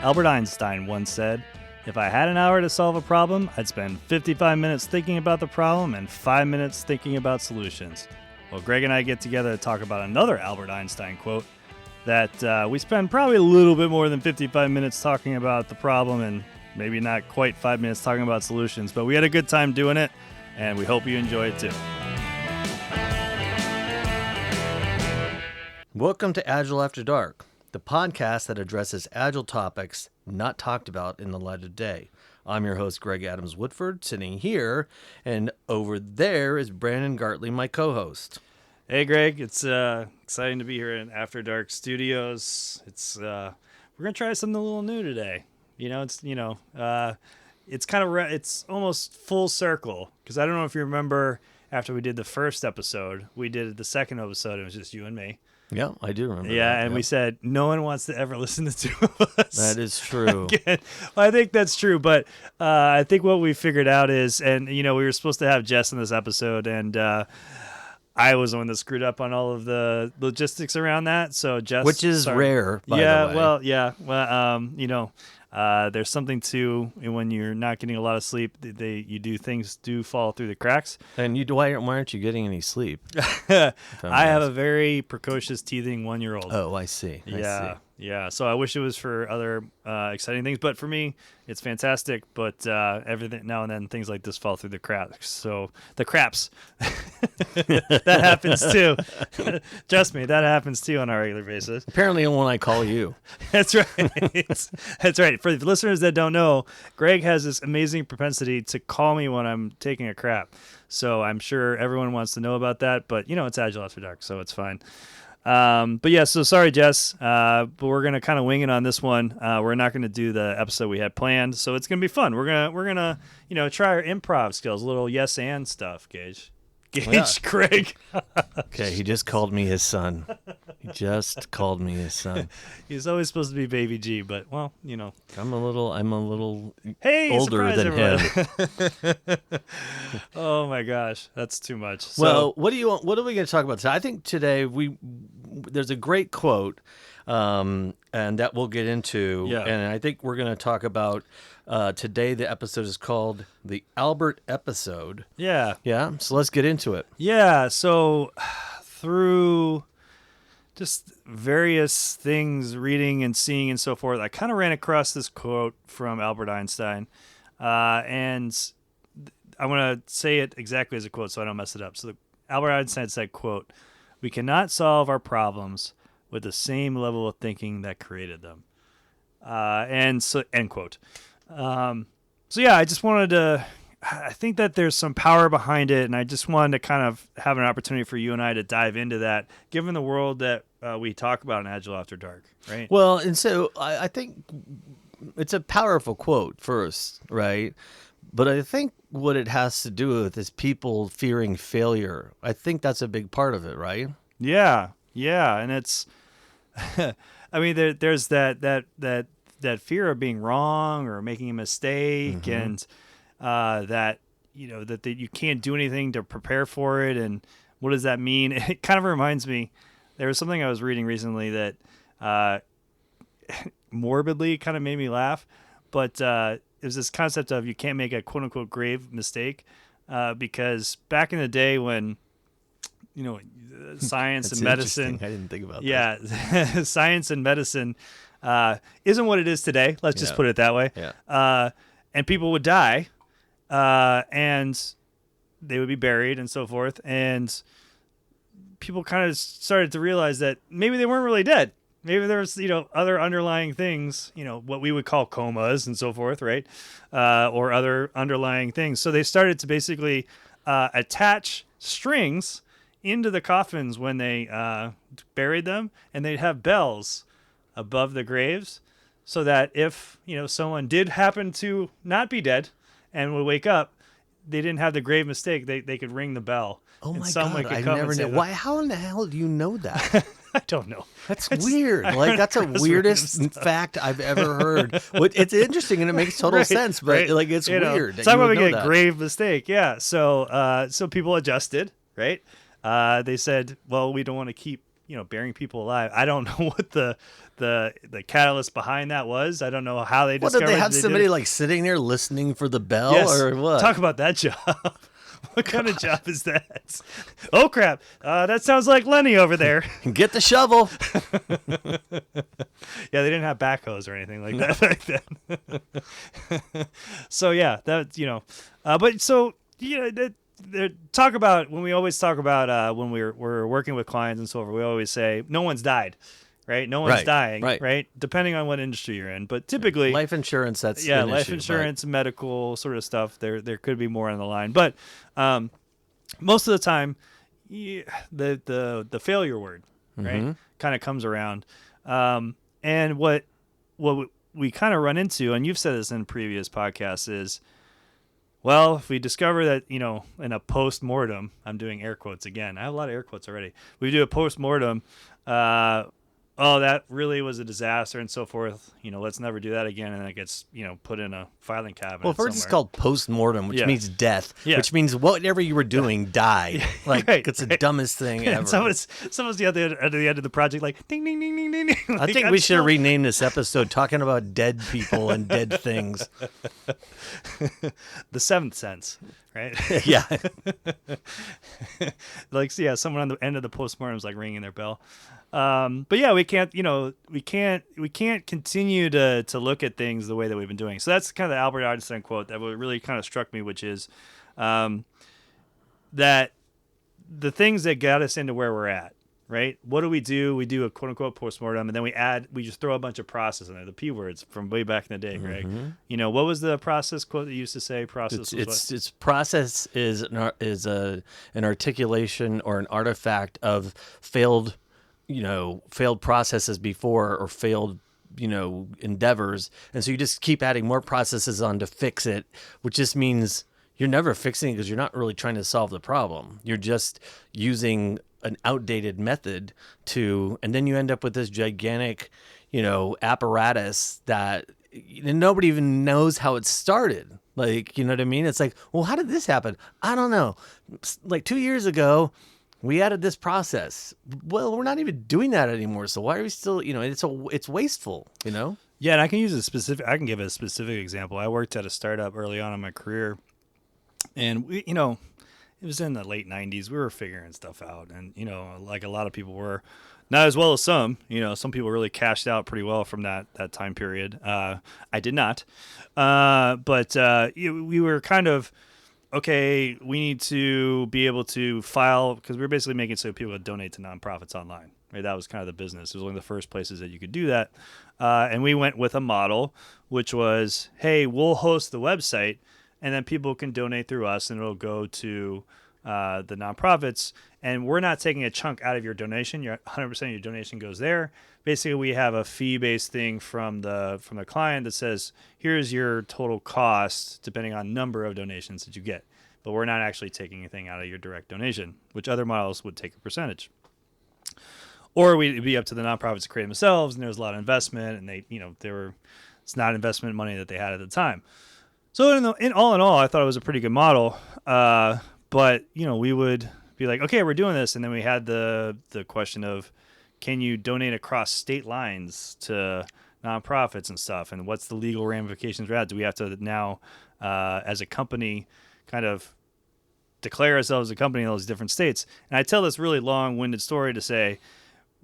Albert Einstein once said, "If I had an hour to solve a problem, I'd spend 55 minutes thinking about the problem and 5 minutes thinking about solutions." Well, Greg and I get together to talk about another Albert Einstein quote that we spend probably a little bit more than 55 minutes talking about the problem and maybe not quite 5 minutes talking about solutions, but we had a good time doing it, and we hope you enjoy it too. Welcome to Agile After Dark, the podcast that addresses agile topics not talked about in the light of day. I'm your host, Greg Adams Woodford, sitting here, and over there is Brandon Gartley, my co-host. Hey, Greg. It's exciting to be here in After Dark Studios. We're gonna try something a little new today. It's it's almost full circle, because I don't know if you remember after we did the first episode, we did the second episode. It was just you and me. Yeah, I do remember. Yeah, and we said no one wants to ever listen to two of us. That is true. Again. Well, I think that's true, but I think what we figured out is, and we were supposed to have Jess in this episode, and I was the one that screwed up on all of the logistics around that. So Jess, which is rare, by the way. There's something to when you're not getting a lot of sleep. Things do fall through the cracks. And why aren't you getting any sleep? I have a very precocious teething 1-year-old. Oh, I see. Yeah. So I wish it was for other exciting things, but for me, it's fantastic. But everything now and then, things like this fall through the cracks. So the craps, that happens too. Trust me, that happens too on a regular basis. Apparently, when I call you. That's right. That's right. For the listeners that don't know, Greg has this amazing propensity to call me when I'm taking a crap. So I'm sure everyone wants to know about that. But it's Agile After Dark, so it's fine. But yeah, so sorry, Jess, but we're going to kind of wing it on this one. We're not going to do the episode we had planned, so it's going to be fun. We're going to, try our improv skills, a little yes and stuff, Gage, Craig. Okay. He just called me his son. He's always supposed to be Baby G, but I'm a little hey, older than him. Oh my gosh, that's too much. So, well, what are we going to talk about today? I think today there's a great quote, and that we'll get into. Yeah. And I think we're going to talk about today. The episode is called the Albert episode. Yeah. Yeah. So let's get into it. Yeah. So through just various things, reading and seeing and so forth, I kind of ran across this quote from Albert Einstein, and I want to say it exactly as a quote so I don't mess it up. So Albert Einstein said, quote, "We cannot solve our problems with the same level of thinking that created them." End quote. So yeah, I just wanted to, I think that there's some power behind it, and I just wanted to kind of have an opportunity for you and I to dive into that, given the world that we talk about in Agile After Dark, right? Well, and so I think it's a powerful quote first, right? But I think what it has to do with is people fearing failure. I think that's a big part of it, right? Yeah, and it's, I mean, there's that fear of being wrong or making a mistake, mm-hmm. and that you can't do anything to prepare for it. And what does that mean? It kind of reminds me, there was something I was reading recently that morbidly kind of made me laugh, but it was this concept of you can't make a quote unquote grave mistake, because back in the day when science and medicine, I didn't think about that. Yeah, science and medicine isn't what it is today. Let's just put it that way. Yeah. And people would die, and they would be buried and so forth. And people kind of started to realize that maybe they weren't really dead. Maybe there was, other underlying things, what we would call comas and so forth, right? Or other underlying things. So they started to basically attach strings into the coffins when they buried them, and they'd have bells above the graves, so that if someone did happen to not be dead and would wake up, they didn't have the grave mistake. They could ring the bell. Oh my God! I never knew. Why? How in the hell do you know that? I don't know. That's weird. That's the weirdest fact I've ever heard. It's interesting and it makes total sense, but it's weird. So I'm going to get a grave mistake. Yeah. So people adjusted, right? They said, well, we don't want to keep burying people alive. I don't know what the catalyst behind that was. I don't know how they What, discovered did they have did somebody it. like sitting there listening for the bell Yes. or what? Talk about that job. What kind of job is that? Oh crap! That sounds like Lenny over there. Get the shovel. Yeah, they didn't have backhoes or anything like that back then. So yeah, that but so talk about when we always talk about when we're working with clients and so forth. We always say no one's died, right? No one's Right, dying, right. right? Depending on what industry you're in, but typically Life insurance, that's yeah, an life issue, insurance, medical sort of stuff. There could be more on the line, but most of the time, the failure word, right, kind of comes around, and what we kind of run into, and you've said this in previous podcasts, is well, if we discover that in a post mortem, I'm doing air quotes again. I have a lot of air quotes already. We do a post mortem. Oh, that really was a disaster and so forth. Let's never do that again. And then it gets, put in a filing cabinet. Well, first somewhere. it's called post-mortem, which Yeah. means death, Yeah. which means whatever you were doing died. Like, Right, it's the dumbest thing ever. Someone's at the end of the project, like ding, ding, ding, ding, ding, ding. I Like, think I'm we should still- have renamed this episode talking about dead people and dead things. The Seventh Sense, right? Yeah. Like, yeah, someone on the end of the postmortem is like ringing their bell. But yeah, we can't continue to look at things the way that we've been doing. So that's kind of the Albert Einstein quote that really kind of struck me, which is that the things that got us into where we're at, right? What do? We do a quote unquote postmortem, and then we just throw a bunch of process in there, the P words from way back in the day, Greg. What was the process quote that you used to say? Process It's process is an articulation or an artifact of failed processes before or failed endeavors, and so you just keep adding more processes on to fix it, which just means you're never fixing it because you're not really trying to solve the problem. You're just using an outdated method and then you end up with this gigantic apparatus that nobody even knows how it started. Like, you know what I mean? It's like, well, how did this happen? I don't know. Like 2 years ago, we added this process. Well, we're not even doing that anymore. So why are we still, it's wasteful, Yeah, and I can give a specific example. I worked at a startup early on in my career, and we, it was in the late 90s. We were figuring stuff out, and like a lot of people were, not as well as some. Some people really cashed out pretty well from that time period. I did not, but we were kind of okay. We need to be able to file, because we were basically making it so people could donate to nonprofits online. Right, that was kind of the business. It was one of the first places that you could do that, and we went with a model which was, hey, we'll host the website, and then people can donate through us, and it'll go to the nonprofits. And we're not taking a chunk out of your donation. 100% of your donation goes there. Basically, we have a fee-based thing from the client that says, here's your total cost, depending on number of donations that you get. But we're not actually taking anything out of your direct donation, which other models would take a percentage. Or we'd be up to the nonprofits to create themselves, and there was a lot of investment, and it's not investment money that they had at the time. So in all, I thought it was a pretty good model. But we would be like, okay, we're doing this, and then we had the question of, can you donate across state lines to nonprofits and stuff, and what's the legal ramifications for that? Do we have to now, as a company, kind of declare ourselves a company in those different states? And I tell this really long-winded story to say,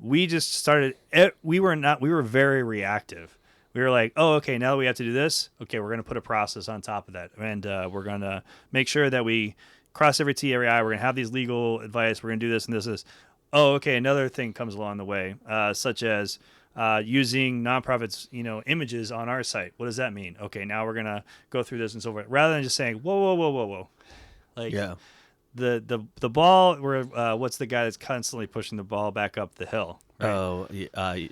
we just started. We were very reactive. We were like, oh, okay, now that we have to do this, okay, we're going to put a process on top of that. And we're going to make sure that we cross every T, every I. We're going to have these legal advice. We're going to do this and this. Oh, okay, another thing comes along the way, such as using nonprofits, images on our site. What does that mean? Okay, now we're going to go through this and so forth. Rather than just saying, whoa. Like, Yeah. The ball, what's the guy that's constantly pushing the ball back up the hill? Right? Oh, I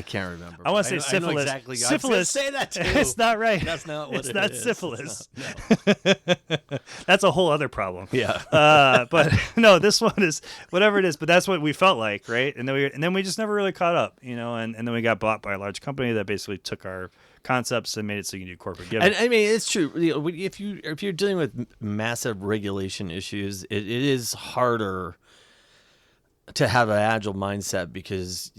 can't remember. I want to say I know syphilis. exactly. Syphilis. Say that too. It's not right. That's not what it's it not is. syphilis. No. That's a whole other problem. Yeah. But no, this one is whatever it is. But that's what we felt like, right? And then we just never really caught up, And then we got bought by a large company that basically took our concepts and made it so you can do corporate giving. And I mean, it's true. If you're dealing with massive regulation issues, it is harder to have an agile mindset because,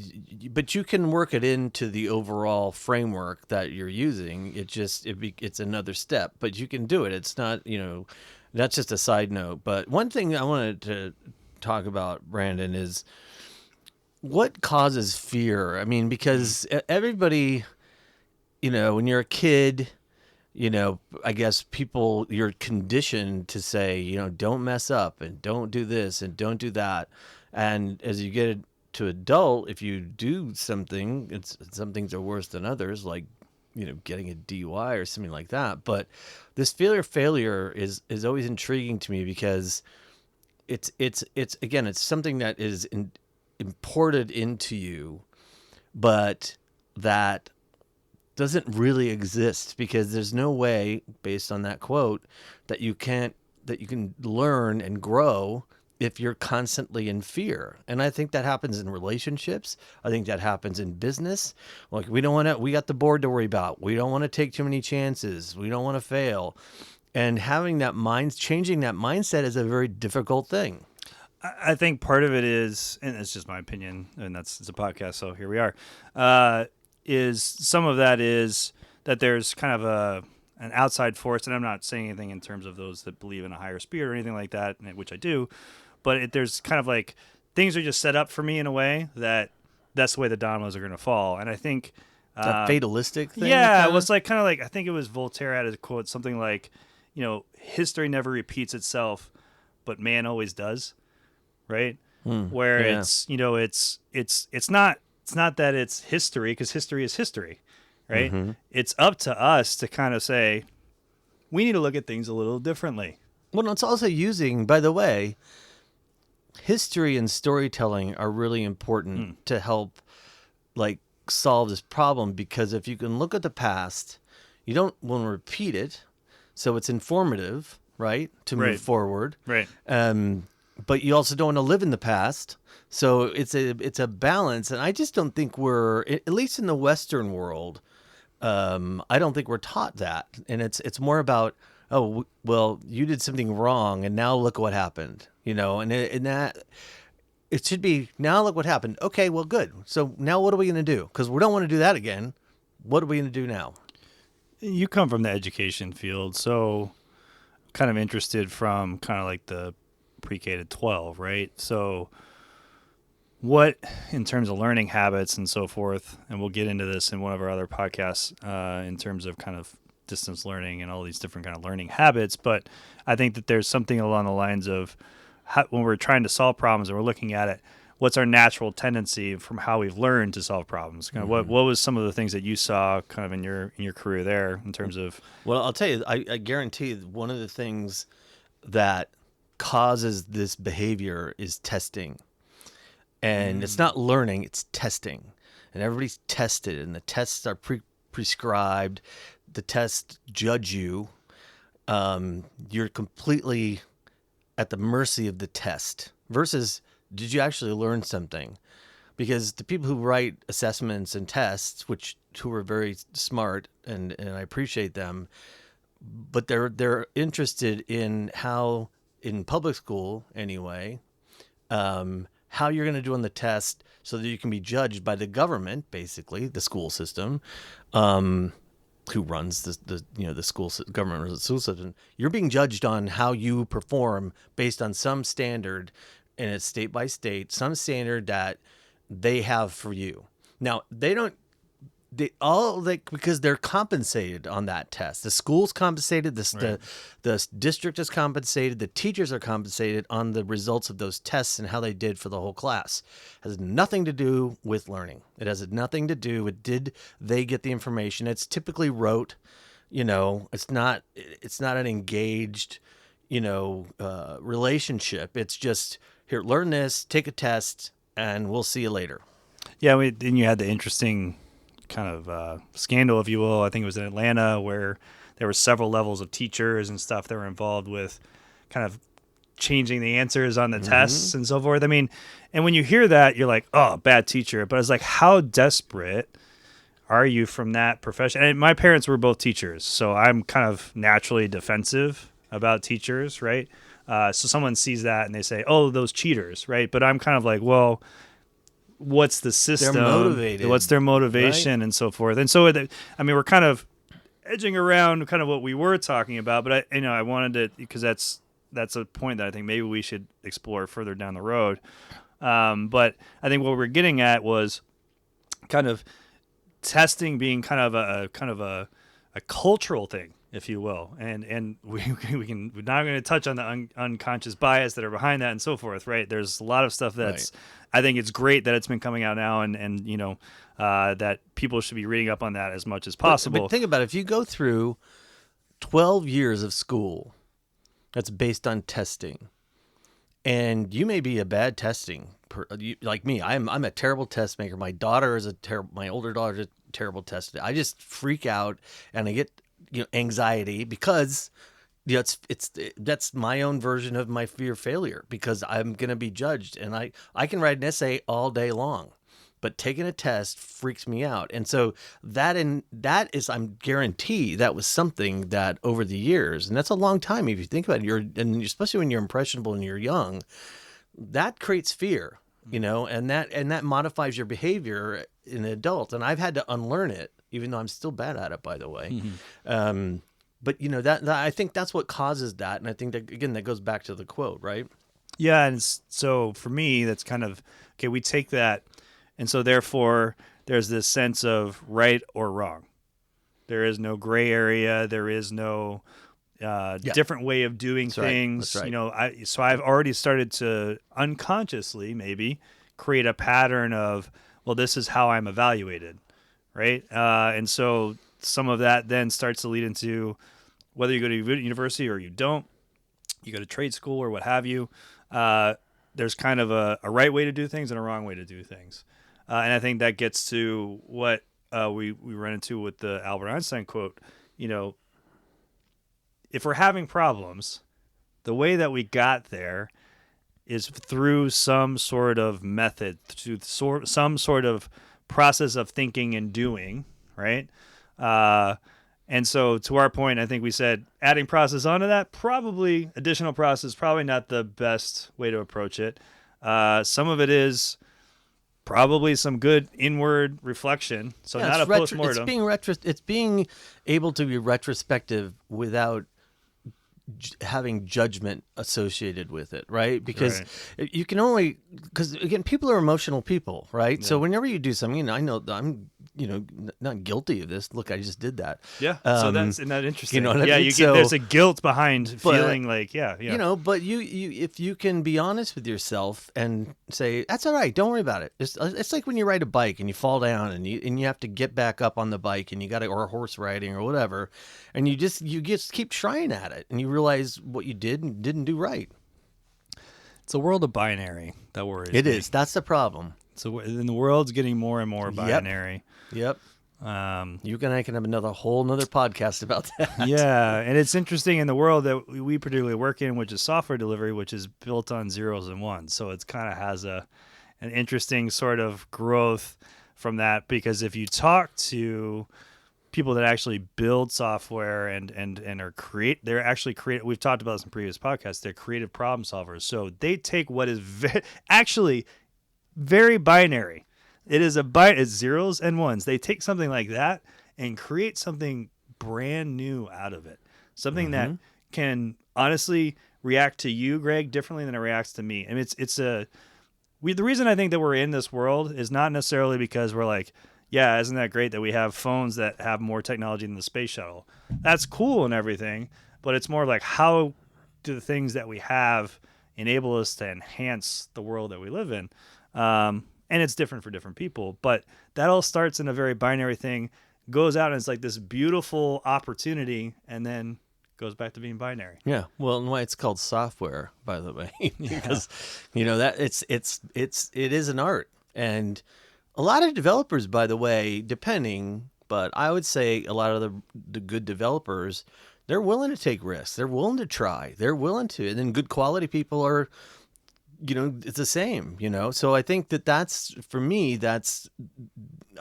but you can work it into the overall framework that you're using. It's another step, but you can do it. It's not, that's just a side note. But one thing I wanted to talk about, Brandon, is what causes fear. I mean, because everybody, when you're a kid, I guess you're conditioned to say, don't mess up and don't do this and don't do that. And as you get to adult, if you do something, some things are worse than others, like, getting a DUI or something like that. But this failure is always intriguing to me because it's again, it's something that is imported into you, but that doesn't really exist because there's no way, based on that quote, that you can learn and grow if you're constantly in fear. And I think that happens in relationships. I think that happens in business. Like, we got the board to worry about. We don't want to take too many chances. We don't want to fail. And changing that mindset is a very difficult thing. I think part of it is, and it's just my opinion, and it's a podcast, so here we are, is some of that is that there's kind of an outside force, and I'm not saying anything in terms of those that believe in a higher spirit or anything like that, which I do, but there's kind of like things are just set up for me in a way that's the way the dominoes are going to fall. And I think that fatalistic thing. Yeah, kinda? it was like kind of like, I think it was Voltaire had a quote, something like, history never repeats itself, but man always does, right? Where yeah. it's not that it's history, because history is history, right? Mm-hmm. It's up to us to kind of say we need to look at things a little differently. Well, it's also using, by the way, history and storytelling are really important to help like solve this problem, because if you can look at the past, you don't want to repeat it, so it's informative, right, to move forward, right? But you also don't want to live in the past, so it's a balance. And I just don't think we're, at least in the Western world, I don't think we're taught that. And it's more about, oh, well, you did something wrong, and now look what happened, and that it should be, now look what happened. Okay, well, good. So now what are we going to do? Because we don't want to do that again. What are we going to do now? You come from the education field, so kind of interested from kind of like the pre-K to 12, right? So what, in terms of learning habits and so forth, and we'll get into this in one of our other podcasts in terms of kind of distance learning and all these different kind of learning habits, but I think that there's something along the lines of when we're trying to solve problems and we're looking at it, what's our natural tendency from how we've learned to solve problems? Kind of what was some of the things that you saw kind of in your career there in terms of? Well, I'll tell you, I guarantee one of the things that causes this behavior is testing. And it's not learning, it's testing. And everybody's tested, and the tests are prescribed. The tests judge you. You're completely at the mercy of the test versus, did you actually learn something? Because the people who write assessments and tests, who are very smart, and I appreciate them, but they're interested in how, in public school anyway, how you're going to do on the test so that you can be judged by the government, basically the school system, who runs the school government runs the school system. You're being judged on how you perform based on some standard, and it's state by state, some standard that they have for you. Now because they're compensated on that test. The school's compensated, the district is compensated, the teachers are compensated on the results of those tests and how they did for the whole class. It has nothing to do with learning. It has nothing to do with, did they get the information? It's typically rote, it's not an engaged, relationship. It's just, here, learn this, take a test, and we'll see you later. Yeah, then you had the interesting kind of scandal, if you will. I think it was in Atlanta, where there were several levels of teachers and stuff that were involved with kind of changing the answers on the tests and so forth. I mean, and when you hear that, you're like, oh, bad teacher. But it's like, how desperate are you from that profession? And my parents were both teachers, so I'm kind of naturally defensive about teachers, right? So someone sees that and they say, "Oh, those cheaters," right? But I'm kind of like, well, what's the They're system? motivated, What's their right? motivation and so forth? And so, I mean, we're kind of edging around kind of what we were talking about, but I wanted to because that's a point that I think maybe we should explore further down the road. But I think what we're getting at was kind of testing being kind of a cultural thing, if you will, and we're not going to touch on the unconscious bias that are behind that and so forth, right? There's a lot of stuff that's Right. I think it's great that it's been coming out now, and that people should be reading up on that as much as But possible. think about it. If you go through 12 years of school that's based on testing, and you may be a bad like me. I'm a terrible test maker. My daughter is my older daughter is a terrible tester. I just freak out and I get anxiety because that's my own version of my fear of failure because I'm gonna be judged, and I can write an essay all day long, but taking a test freaks me out. And so that is, I'm guarantee that was something that over the years, and that's a long time if you think about it, and especially when you're impressionable and you're young, that creates fear, and that modifies your behavior in an adult. And I've had to unlearn it, even though I'm still bad at it, by the way. But that I think that's what causes that, and I think that again that goes back to the quote, right? Yeah, and so for me, that's kind of okay. We take that, and so therefore, there's this sense of right or wrong. There is no gray area. There is no Yeah, different way of doing that's right. That's things. right. So I've already started to unconsciously maybe create a pattern of, well, this is how I'm evaluated, right? And so some of that then starts to lead into whether you go to university or you don't, you go to trade school or what have you. There's kind of a right way to do things and a wrong way to do things, and I think that gets to what we run into with the Albert Einstein quote. You know, if we're having problems, the way that we got there is through some sort of method, through some sort of process of thinking and doing, right? Uh, and so, to our point, I think we said adding process onto that, probably additional process, probably not the best way to approach it. Some of it is probably some good inward reflection, so Yeah, not a it's postmortem. being it's being able to be retrospective without having judgment associated with it, right? Because Right. you can only, because again, people are emotional people, right? So Yeah. whenever you do something, I know that I'm, not guilty of this. Look, I just did that. Yeah. So that's isn't that You interesting? know what I Yeah, mean? you get So, there's a guilt behind but feeling like yeah. but you if you can be honest with yourself and say that's all right, don't worry about it. It's like when you ride a bike and you fall down and you have to get back up on the bike, and you got to, or horse riding or whatever, and you just keep trying at it, and you realize what you did and didn't do right. It's a world of binary that worries It me. is. That's the problem. So and the world's getting more and more Yep. binary. Yep. Um, You and I can have another whole nother podcast about that. yeah, and it's interesting in the world that we particularly work in, which is software delivery, which is built on zeros and ones. So it's kind of has an interesting sort of growth from that, because if you talk to people that actually build software and they're actually create. We've talked about this in previous podcasts. They're creative problem solvers. So they take what is actually very binary. It is it's zeros and ones. They take something like that and create something brand new out of it. Something that can honestly react to you, Greg, differently than it reacts to me. And the reason I think that we're in this world is not necessarily because we're like, yeah, isn't that great that we have phones that have more technology than the space shuttle? That's cool and everything, but it's more like, how do the things that we have enable us to enhance the world that we live in? And it's different for different people, but that all starts in a very binary thing, goes out and it's like this beautiful opportunity, and then goes back to being binary. Yeah, well, and why it's called software, by the way, because that it is an art, and a lot of developers, by the way, but I would say a lot of the good developers, they're willing to take risks, they're willing to try, they're willing to, and then good quality people are, it's the same, So I think that's for me,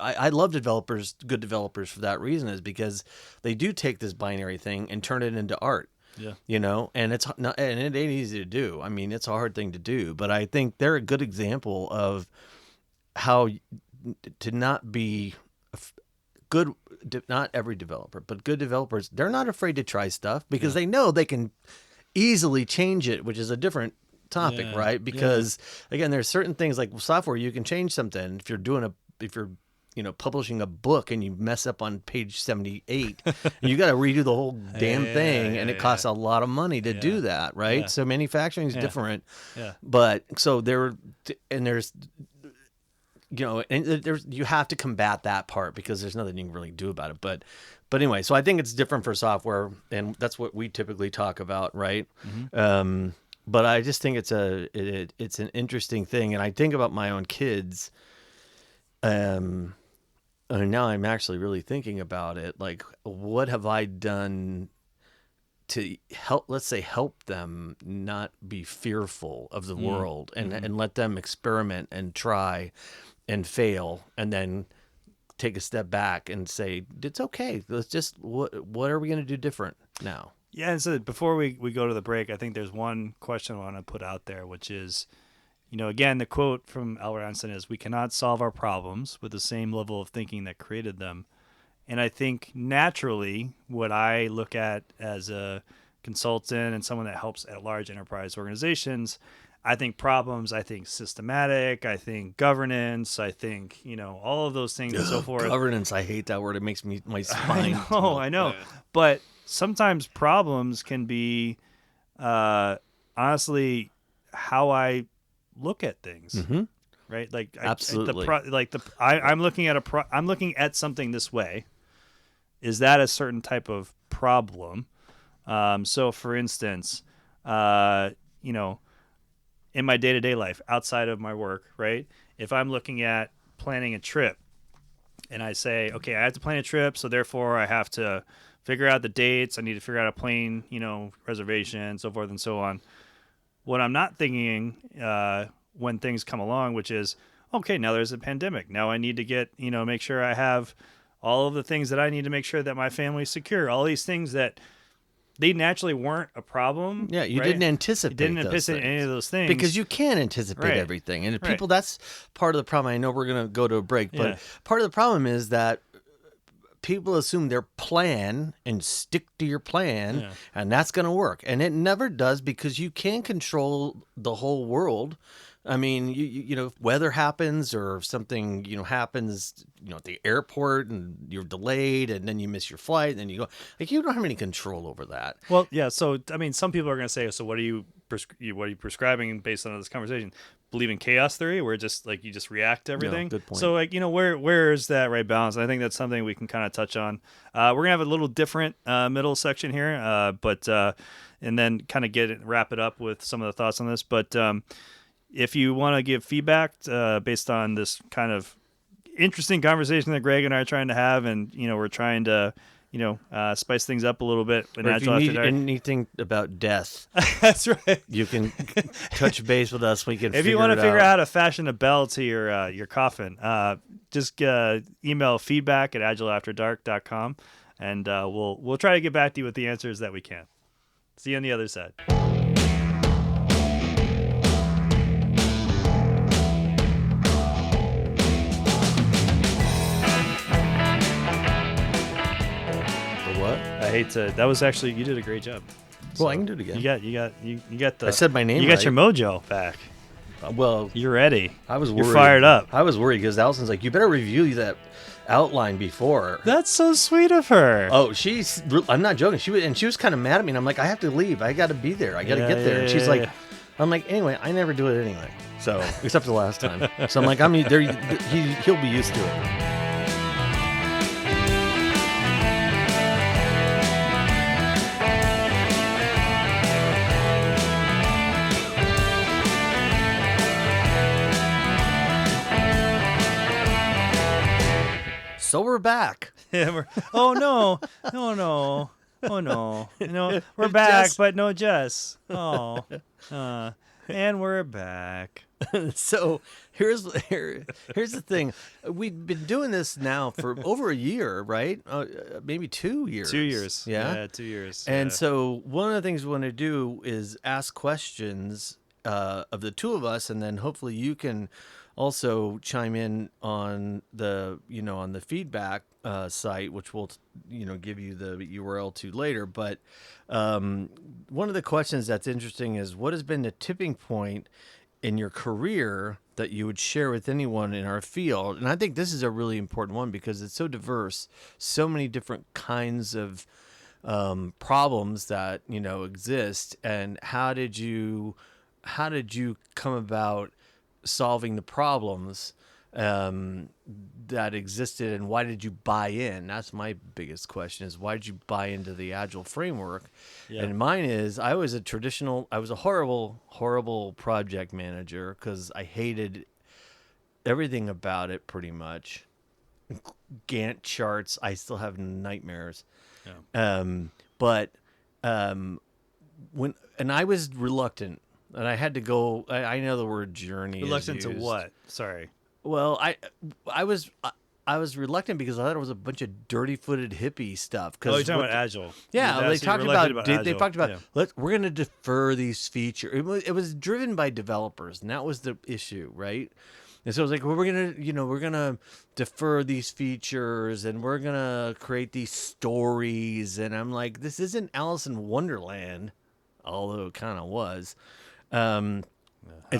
I love good developers for that reason, is because they do take this binary thing and turn it into art. Yeah. And it's not, and it ain't easy to do. I mean, it's a hard thing to do, but I think they're a good example of how to not be good. Not every developer, but good developers, they're not afraid to try stuff because they know they can easily change it, which is a different topic, Yeah. right? Because again, there's certain things like software you can change something. If you're publishing a book and you mess up on page 78, you got to redo the whole damn thing, and it costs a lot of money to do that, right? Yeah. So manufacturing is different. Yeah. But so there's and there's you have to combat that part because there's nothing you can really do about it. But anyway, so I think it's different for software, and that's what we typically talk about, right? Mm-hmm. But I just think it's an interesting thing, and I think about my own kids. And now I'm actually really thinking about it. Like, what have I done to help them not be fearful of the world and let them experiment and try and fail and then take a step back and say, it's okay. Let's just, what are we going to do different now? Yeah. And so before we go to the break, I think there's one question I want to put out there, which is, again, the quote from Albert Einstein is, we cannot solve our problems with the same level of thinking that created them. And I think naturally what I look at as a consultant and someone that helps at large enterprise organizations, I think problems, I think systematic, I think governance, I think, all of those things and so forth. Governance, I hate that word. It makes my spine. I know. But sometimes problems can be, honestly, how I look at things, Mm-hmm. right? Like Absolutely. I'm looking at I'm looking at something this way. Is that a certain type of problem? So, for instance, in my day-to-day life, outside of my work, right? If I'm looking at planning a trip, and I say, okay, I have to plan a trip, so therefore I have to figure out the dates. I need to figure out a plane, reservation, so forth and so on. What I'm not thinking when things come along, which is, okay, now there's a pandemic. Now I need to get, make sure I have all of the things that I need to make sure that my family's secure. All these things that they naturally weren't a problem. Yeah, you right? didn't anticipate You didn't anticipate any of those things. Because you can't anticipate Right. everything. And Right. people, that's part of the problem. I know we're going to go to a break, but Yeah. part of the problem is that people assume their plan and stick to your plan, and that's going to work. And it never does, because you can't control the whole world. I mean, if weather happens or something, happens, at the airport and you're delayed and then you miss your flight and then you go, like, you don't have any control over that. Well, yeah. So, I mean, some people are going to say, so what are you prescribing based on this conversation? Believe in chaos theory, where just like you just react to everything. Good point. So, like, where is that right balance? And I think that's something we can kind of touch on. We're gonna have a little different middle section here, but and then kind of wrap it up with some of the thoughts on this. But if you want to give feedback based on this kind of interesting conversation that Greg and I are trying to have, and we're trying to spice things up a little bit. Or if you need anything about death, that's right. you can touch base with us. We can. If you want to figure out how to fashion a bell to your coffin, just email feedback@agileafterdark.com, and we'll try to get back to you with the answers that we can. See you on the other side. I hate to. That was actually, you did a great job. Well, I can do it again. You got the. I said my name. You got right. your mojo back. Well, You're ready. I was worried. You're fired up. I was worried because Allison's like, you better review that outline before. That's so sweet of her. Oh, I'm not joking. She was kind of mad at me, and I'm like, I have to leave. I got to be there. I got to get there. And she's like, I'm like, anyway, I never do it anyway. So except for the last time. So I'm like, he'll be used to it. So we're back. Yeah, oh no. We're back, Jess. but no Jess. Oh, And we're back. So here's the thing. We've been doing this now for over a year, right? Maybe 2 years. 2 years. Yeah, 2 years. And yeah. so one of the things we want to do is ask questions of the two of us, and then hopefully you can also chime in on the on the feedback site, which we'll give you the URL to later. But one of the questions that's interesting is, what has been the tipping point in your career that you would share with anyone in our field? And I think this is a really important one because it's so diverse, so many different kinds of problems that exist. And how did you come about solving the problems that existed, and why did you buy in? That's my biggest question, is why did you buy into the Agile framework? Yeah. And mine is, I was a horrible project manager because I hated everything about it pretty much. Gantt charts, I still have nightmares. Yeah. But when I was reluctant, and I had to go. I know the word journey. Reluctant is to used. what? Sorry. Well, I was reluctant because I thought it was a bunch of dirty-footed hippie stuff. Oh, you're talking about Agile. Yeah, That's they what talked you're about. reluctant They Agile. talked about Yeah. we're going to defer these features. It was driven by developers, and that was the issue, right? And so it was like, well, we're gonna defer these features, and we're gonna create these stories. And I'm like, this isn't Alice in Wonderland, although it kind of was. And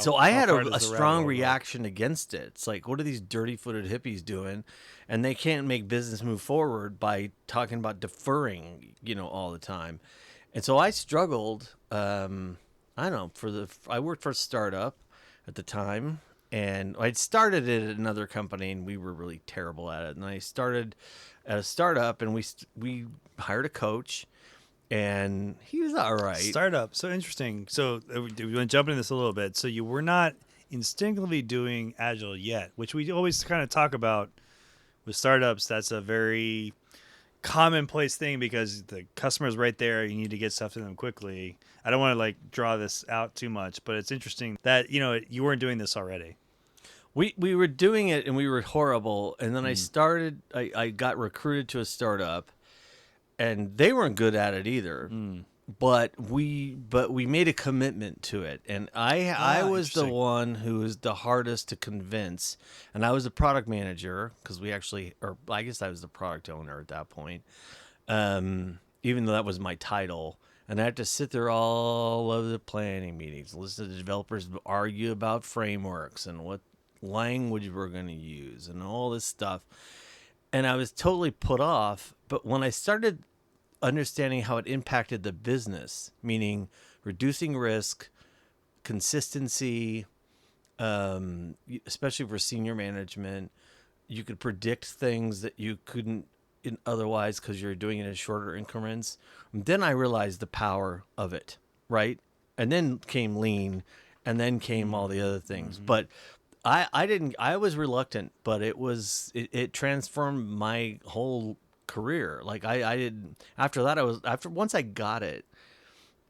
so I had a strong reaction against it. It's like, what are these dirty-footed hippies doing? And they can't make business move forward by talking about deferring, all the time. And so I struggled. I don't know. I worked for a startup at the time, and I'd started it at another company, and we were really terrible at it. And I started at a startup, and we hired a coach. And he was all right. Startup. So interesting. So we want to jump into this a little bit. So you were not instinctively doing Agile yet, which we always kind of talk about with startups. That's a very commonplace thing because the customer's right there. You need to get stuff to them quickly. I don't want to draw this out too much, but it's interesting that, you weren't doing this already. We were doing it, and we were horrible. And then I got recruited to a startup. And they weren't good at it either, but we made a commitment to it. And I was the one who was the hardest to convince, and I was the product manager because I guess I was the product owner at that point, even though that was my title. And I had to sit there all of the planning meetings, listen to the developers argue about frameworks and what language we're going to use and all this stuff. And I was totally put off. But when I started understanding how it impacted the business, meaning reducing risk, consistency, especially for senior management, you could predict things that you couldn't otherwise because you're doing it in shorter increments. And then I realized the power of it, right? And then came lean, and then came all the other things. Mm-hmm. But I was reluctant, but it transformed my whole career. Once I got it,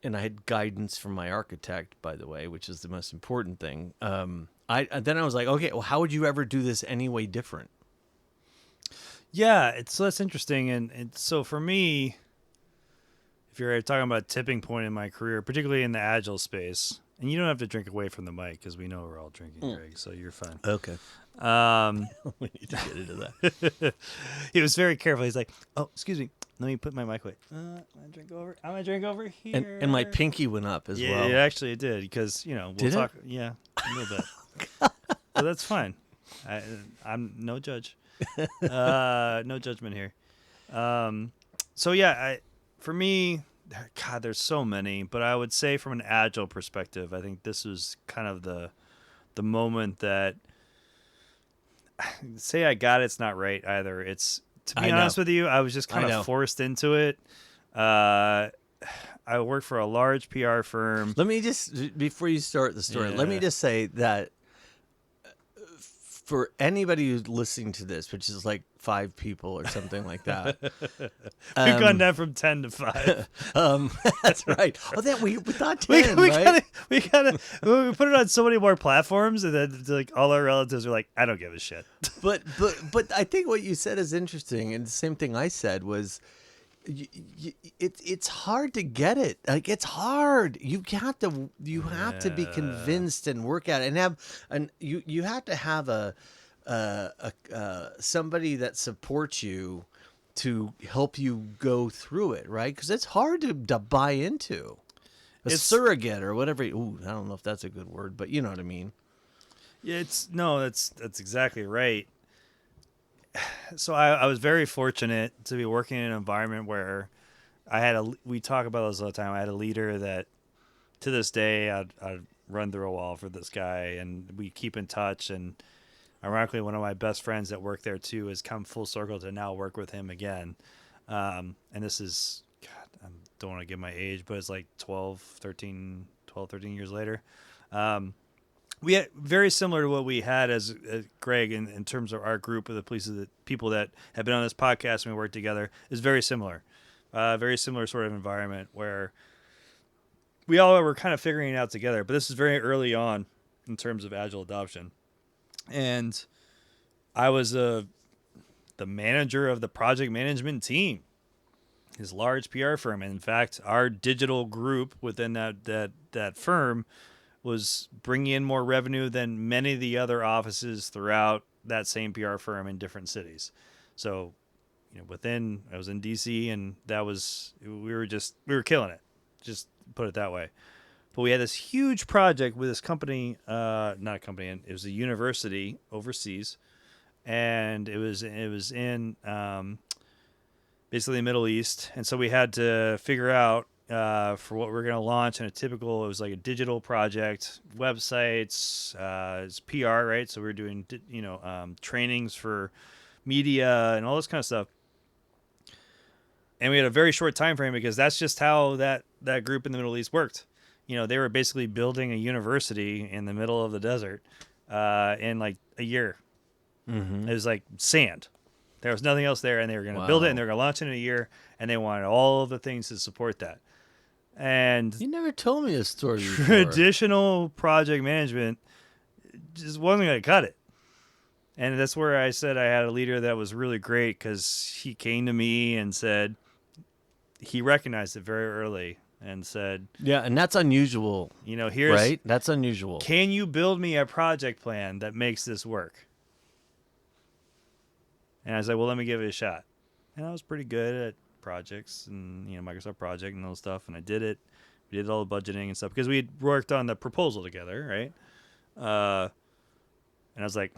and I had guidance from my architect, by the way, which is the most important thing. Then I was like, okay, well, how would you ever do this any way different? Yeah, that's interesting. And so for me, if you're talking about a tipping point in my career, particularly in the Agile space, and you don't have to drink away from the mic because we know we're all drinking, Greg, so you're fine. Okay. We need to get into that. He was very careful. He's like, oh, excuse me. Let me put my mic away. I'm going to drink over here. And my pinky went up as well. Yeah, actually it did because, we'll did talk. It? Yeah, a little bit. But that's fine. I'm no judge. No judgment here. So yeah, for me, God, there's so many, but I would say from an Agile perspective, I think this was kind of the moment that say I got it's not right either. It's, to be honest with you, I was just kind of forced into it. I worked for a large PR firm. Let me just, before you start the story, let me just say that for anybody who's listening to this, which is like 5 people or something like that. We've gone down from 10 to 5. That's right. Oh, that we thought we 10, right? we put it on so many more platforms, and then like all our relatives are like, I don't give a shit. But I think what you said is interesting, and the same thing I said was, it's hard to get it. Like, it's hard. You have to be convinced and work at it, and you have to have a somebody that supports you to help you go through it, right? Because it's hard to buy into a surrogate or whatever. Ooh, I don't know if that's a good word, but you know what I mean. Yeah, that's exactly right. So I was very fortunate to be working in an environment where we talk about this all the time. I had a leader that to this day I'd run through a wall for this guy, and we keep in touch. And ironically, one of my best friends that worked there too has come full circle to now work with him again. And this is, God, I don't want to give my age, but it's like 13 years later. We had very similar to what we had as Greg in terms of our group of the people that have been on this podcast and we worked together is very similar. Very similar sort of environment where we all were kind of figuring it out together. But this is very early on in terms of Agile adoption. And I was the manager of the project management team, his large PR firm. And in fact, our digital group within that firm was bringing in more revenue than many of the other offices throughout that same PR firm in different cities. So, I was in DC, and we were killing it. Just put it that way. But we had this huge project with this company, not a company, it was a university overseas, and it was in basically the Middle East, and so we had to figure out for what we're going to launch. And it was like a digital project, websites, it's PR, right? So we were doing, trainings for media and all this kind of stuff. And we had a very short time frame because that's just how that group in the Middle East worked. They were basically building a university in the middle of the desert in like a year. Mm-hmm. It was like sand. There was nothing else there, and they were going to build it, and they were going to launch it in a year, and they wanted all of the things to support that. And you never told me a story before. Traditional project management just wasn't going to cut it. And that's where I said I had a leader that was really great, because he came to me and said he recognized it very early and said, yeah, and that's unusual. Here's right. That's unusual. Can you build me a project plan that makes this work? And I was like, well, let me give it a shot. And I was pretty good at projects and, Microsoft Project and all stuff. And I did it. We did all the budgeting and stuff because we had worked on the proposal together, right? And I was like,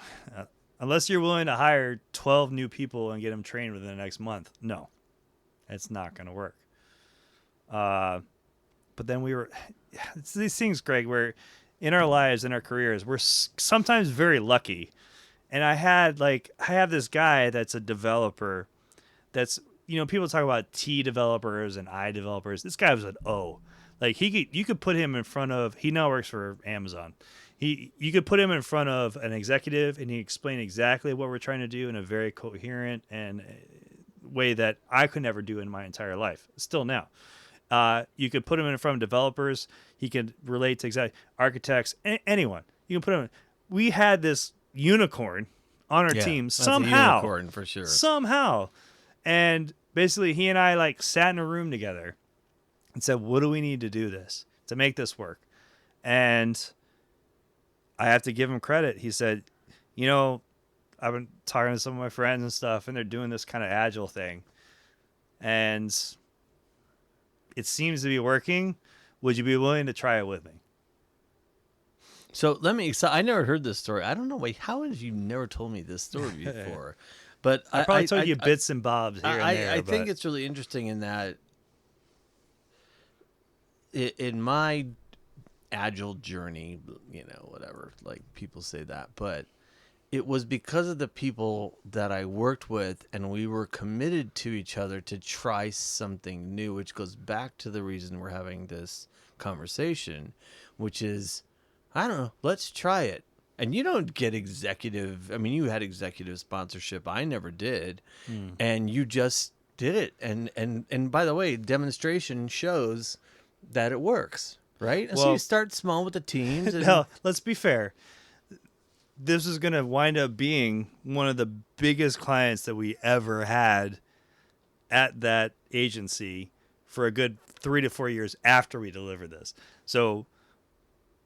unless you're willing to hire 12 new people and get them trained within the next month, no, it's not going to work. But then it's these things, Greg, where in our lives, in our careers, we're sometimes very lucky. And I have this guy that's a developer that's, people talk about T developers and I developers. This guy was an O. Like you could put him in front of, he now works for Amazon. You could put him in front of an executive and he explained exactly what we're trying to do in a very coherent and way that I could never do in my entire life. Still now. You could put him in front of developers. He could relate to architects, anyone. You can put him. We had this unicorn on our team somehow. A unicorn for sure. Somehow. And basically he and I sat in a room together and said, what do we need to do to make this work? And I have to give him credit. He said, I've been talking to some of my friends and stuff, and they're doing this kind of agile thing. And it seems to be working. Would you be willing to try it with me? So I never heard this story. I don't know. Wait, how have you never told me this story before? But I probably told you bits and bobs here and there. I think it's really interesting in that in my agile journey, whatever, people say that, but it was because of the people that I worked with, and we were committed to each other to try something new, which goes back to the reason we're having this conversation, which is, I don't know, let's try it. And you don't get executive. I mean, you had executive sponsorship. I never did, and you just did it. And by the way, demonstration shows that it works, right? And so Well- you start small with the teams. And, Now, let's be fair. This is going to wind up being one of the biggest clients that we ever had at that agency for a good 3 to 4 years after we delivered this. So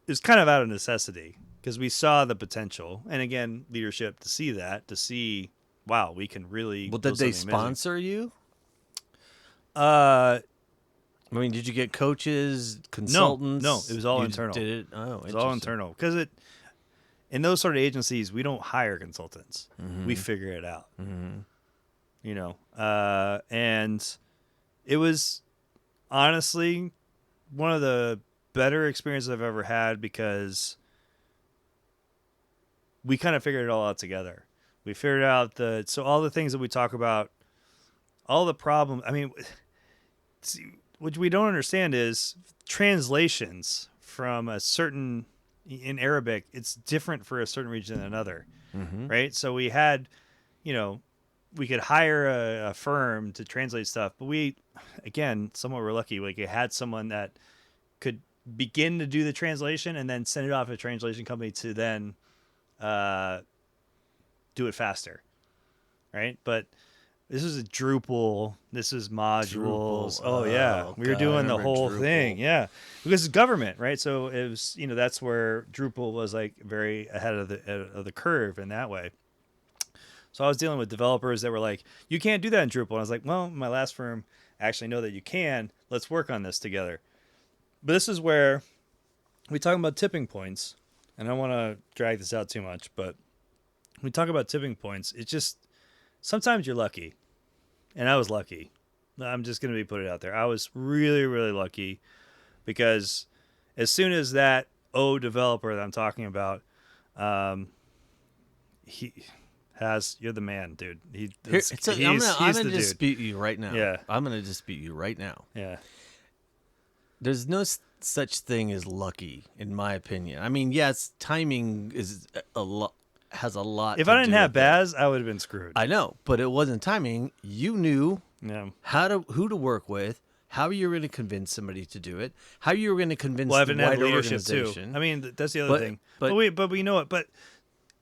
it's kind of out of necessity because we saw the potential. And again, leadership to see, wow, we can really. well, build did they something amazing. sponsor you? Uh, I mean, did you get coaches, consultants? no, it was all You internal. Did it? Oh, It's all internal because in those sort of agencies, we don't hire consultants. We figure it out. You know, and it was honestly one of the better experiences I've ever had because we kind of figured it all out together. We figured out so all the things that we talk about, all the problems. I mean, see, what we don't understand is translations from a certain in Arabic. It's different for a certain region than another, right? So we had, you know, we could hire a firm to translate stuff, but we, again, somewhat we're lucky. Like, it had someone that could begin to do the translation and then send it off to a translation company to then do it faster, right? But this is a Drupal. This is modules. Drupal. Oh yeah, Oh, we were God, I doing the remember whole Drupal. thing. Yeah, because it's government, right? So it was, you know, that's where Drupal was like very ahead of the curve in that way. So I was dealing with developers that were like, "You can't do that in Drupal." And I was like, "Well, my last firm actually know that you can. Let's work on this together." But this is where we talk about tipping points, and I don't want to drag this out too much, but when we talk about tipping points, it's just sometimes you're lucky, and I was lucky. I'm just going to put it out there. I was really, really lucky because as soon as that developer that I'm talking about, you're the man, dude. I'm He's gonna the dude. dispute you right now. Yeah. I'm gonna dispute you right now. Yeah. There's no such thing as lucky, in my opinion. I mean, yes, timing is has a lot. If to I didn't do have with it. Baz, I would have been screwed. I know, but it wasn't timing. You knew Yeah. who to work with, how you were going to convince somebody to do it, how you were going to convince Well, I the didn't have wider leadership too. organization. I mean, that's the other thing. but- But we know it. But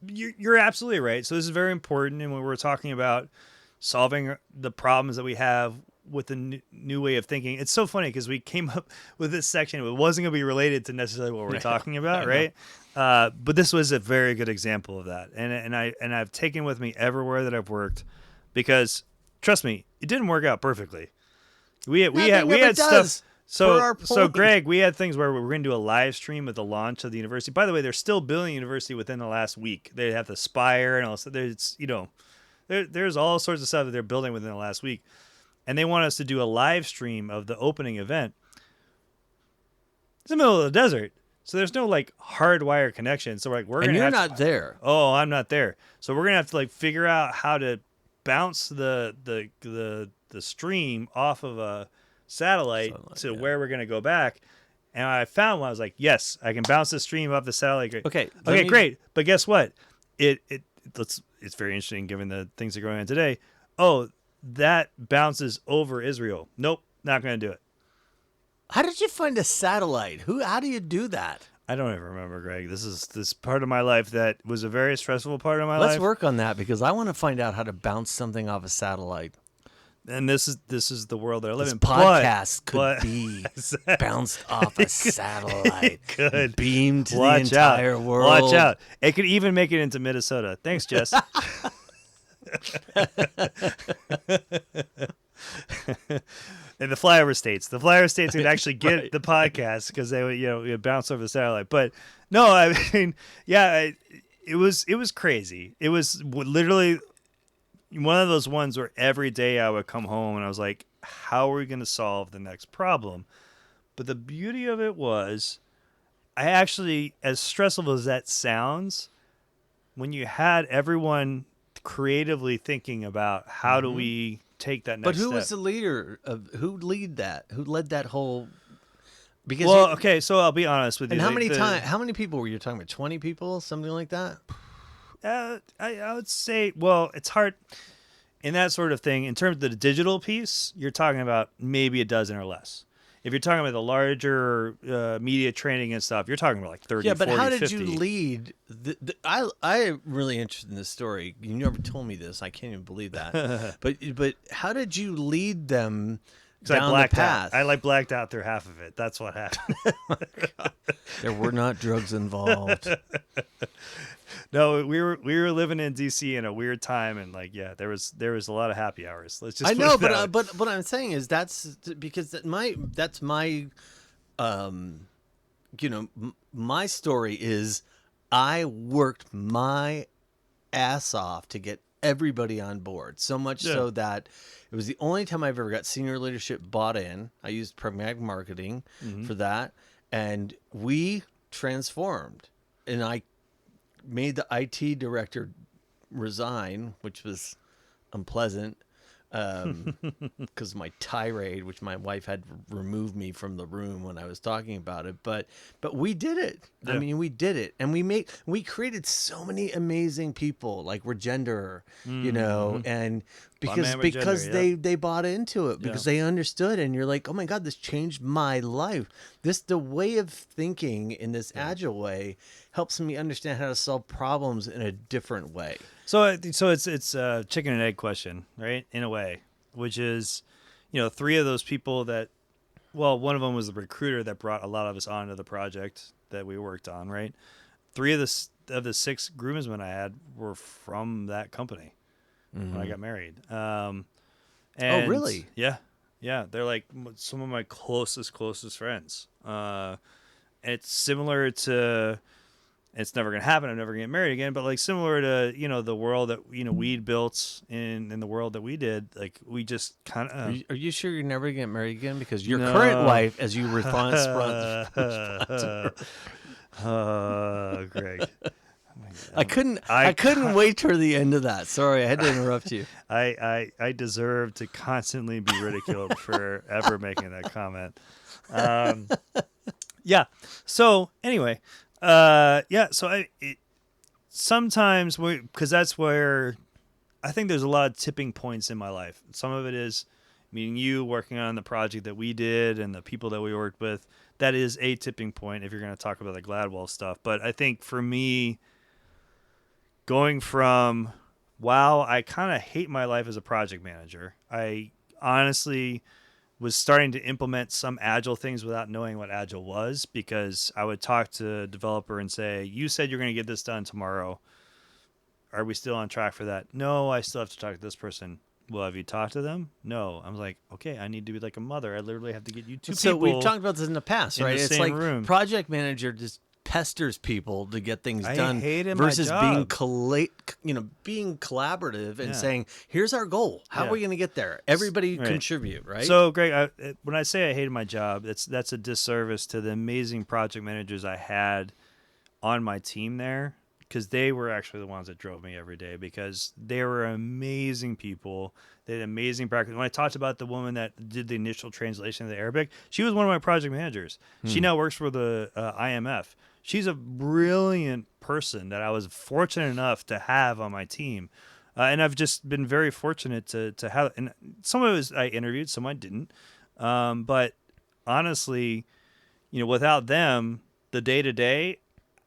you're absolutely right. So this is very important. And when we're talking about solving the problems that we have with the new way of thinking, it's so funny because we came up with this section. It wasn't going to be related to necessarily what we're talking about, right? But this was a very good example of that. And I've taken with me everywhere that I've worked because trust me, it didn't work out perfectly. We had stuff. So Greg, we had things where we were going to do a live stream of the launch of the university. By the way, they're still building the university within the last week. They have the spire and all. So there's, you know, there's all sorts of stuff that they're building within the last week, and they want us to do a live stream of the opening event. It's in the middle of the desert, so there's no like hardwire connection. So we're and gonna you're have not there. Oh, I'm not there. So we're gonna have to like figure out how to bounce the stream off of a satellite to where we're gonna go back. And I found one. I was like, yes, I can bounce the stream off the satellite. Great. Okay, Great. But guess what? It's very interesting given the things that are going on today. Oh, that bounces over Israel. Nope, not gonna do it. How did you find a satellite? How do you do that? I don't even remember, Greg. This is this part of my life that was a very stressful part of my life. Let's work on that because I want to find out how to bounce something off a satellite. And this is the world that I live This in. podcast could but- be bounced off a satellite. It could. Beamed to Watch the entire out. world. Watch out. It could even make it into Minnesota. Thanks, Jess. And the flyover states. The flyover states could actually get the podcast because they would, it would bounce over the satellite. But no, I mean, yeah, it was crazy. It was literally one of those ones where every day I would come home and I was like, how are we going to solve the next problem? But the beauty of it was, I actually, as stressful as that sounds, when you had everyone creatively thinking about how do we take that next But who step. was the leader who led that whole Because Well, okay, so I'll be honest with you. and how like, many time? How many people were you talking about? 20 people, something like that. I would say, well, it's hard in that sort of thing. In terms of the digital piece, you're talking about maybe a dozen or less. If you're talking about the larger media training and stuff, you're talking about like 30, Yeah, but 40, how did 50. you lead? I'm really interested in this story. You never told me this. I can't even believe that. But how did you lead them Because I down the blacked path? out. I blacked out through half of it. That's what happened. There were not drugs involved. No, we were living in DC in a weird time, and like, yeah, there was a lot of happy hours. Let's just I put know, it that way. but what I'm saying is that's because that's my my story is I worked my ass off to get everybody on board, so much so that it was the only time I've ever got senior leadership bought in. I used pragmatic marketing for that, and we transformed, and I made the IT director resign, which was unpleasant because my tirade, which my wife had removed me from the room when I was talking about it. But we did it. Yeah. I mean, we did it, and we created so many amazing people like Regender, and because man Regender, they bought into it because they understood, and you're like, oh my God, this changed my life. The way of thinking in this agile way helps me understand how to solve problems in a different way. So it's a chicken and egg question, right? In a way, which is, three of those people that, well, one of them was the recruiter that brought a lot of us onto the project that we worked on, right? Three of the six groomsmen I had were from that company when I got married. And really? Yeah, they're like some of my closest friends. And it's similar to. It's never going to happen. I'm never going to get married again. But like similar to, the world that, we'd built in the world that we did, like we just kind of. Are you sure you're never going to get married again? Because your current wife, as you respond Greg. I couldn't wait for the end of that. Sorry, I had to interrupt you. I deserve to constantly be ridiculed for ever making that comment. Yeah. So anyway. So sometimes because that's where I think there's a lot of tipping points in my life. Some of it is meeting you, working on the project that we did and the people that we worked with. That is a tipping point if you're going to talk about the Gladwell stuff. But I think for me, going from, wow, I kind of hate my life as a project manager. I honestly was starting to implement some agile things without knowing what agile was, because I would talk to a developer and say, you said you're going to get this done tomorrow. Are we still on track for that? No, I still have to talk to this person. Well, have you talked to them? No. I'm like, okay, I need to be like a mother. I literally have to get you two people. So we've talked about this in the past, right? It's like room. Project manager just pesters people to get things done hated versus my being job. being collaborative and saying, here's our goal. How are we going to get there? Everybody contribute, right? So, Greg, when I say I hated my job, that's a disservice to the amazing project managers I had on my team there, because they were actually the ones that drove me every day, because they were amazing people. They had amazing practice. When I talked about the woman that did the initial translation of the Arabic, she was one of my project managers. She now works for the IMF. She's a brilliant person that I was fortunate enough to have on my team. And I've just been very fortunate to have, and some of it was I interviewed, some I didn't. But honestly, without them, the day-to-day,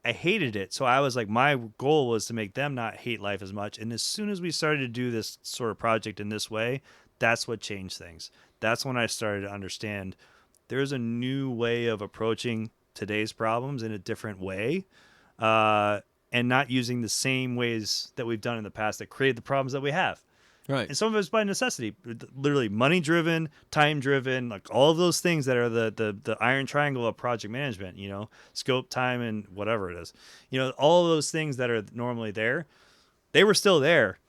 I hated it. So I was like, my goal was to make them not hate life as much. And as soon as we started to do this sort of project in this way, that's what changed things. That's when I started to understand there's a new way of approaching today's problems in a different way, and not using the same ways that we've done in the past that created the problems that we have. Right. And some of it's by necessity, literally money driven, time driven, like all of those things that are the iron triangle of project management, scope, time, and whatever it is, all of those things that are normally there, they were still there,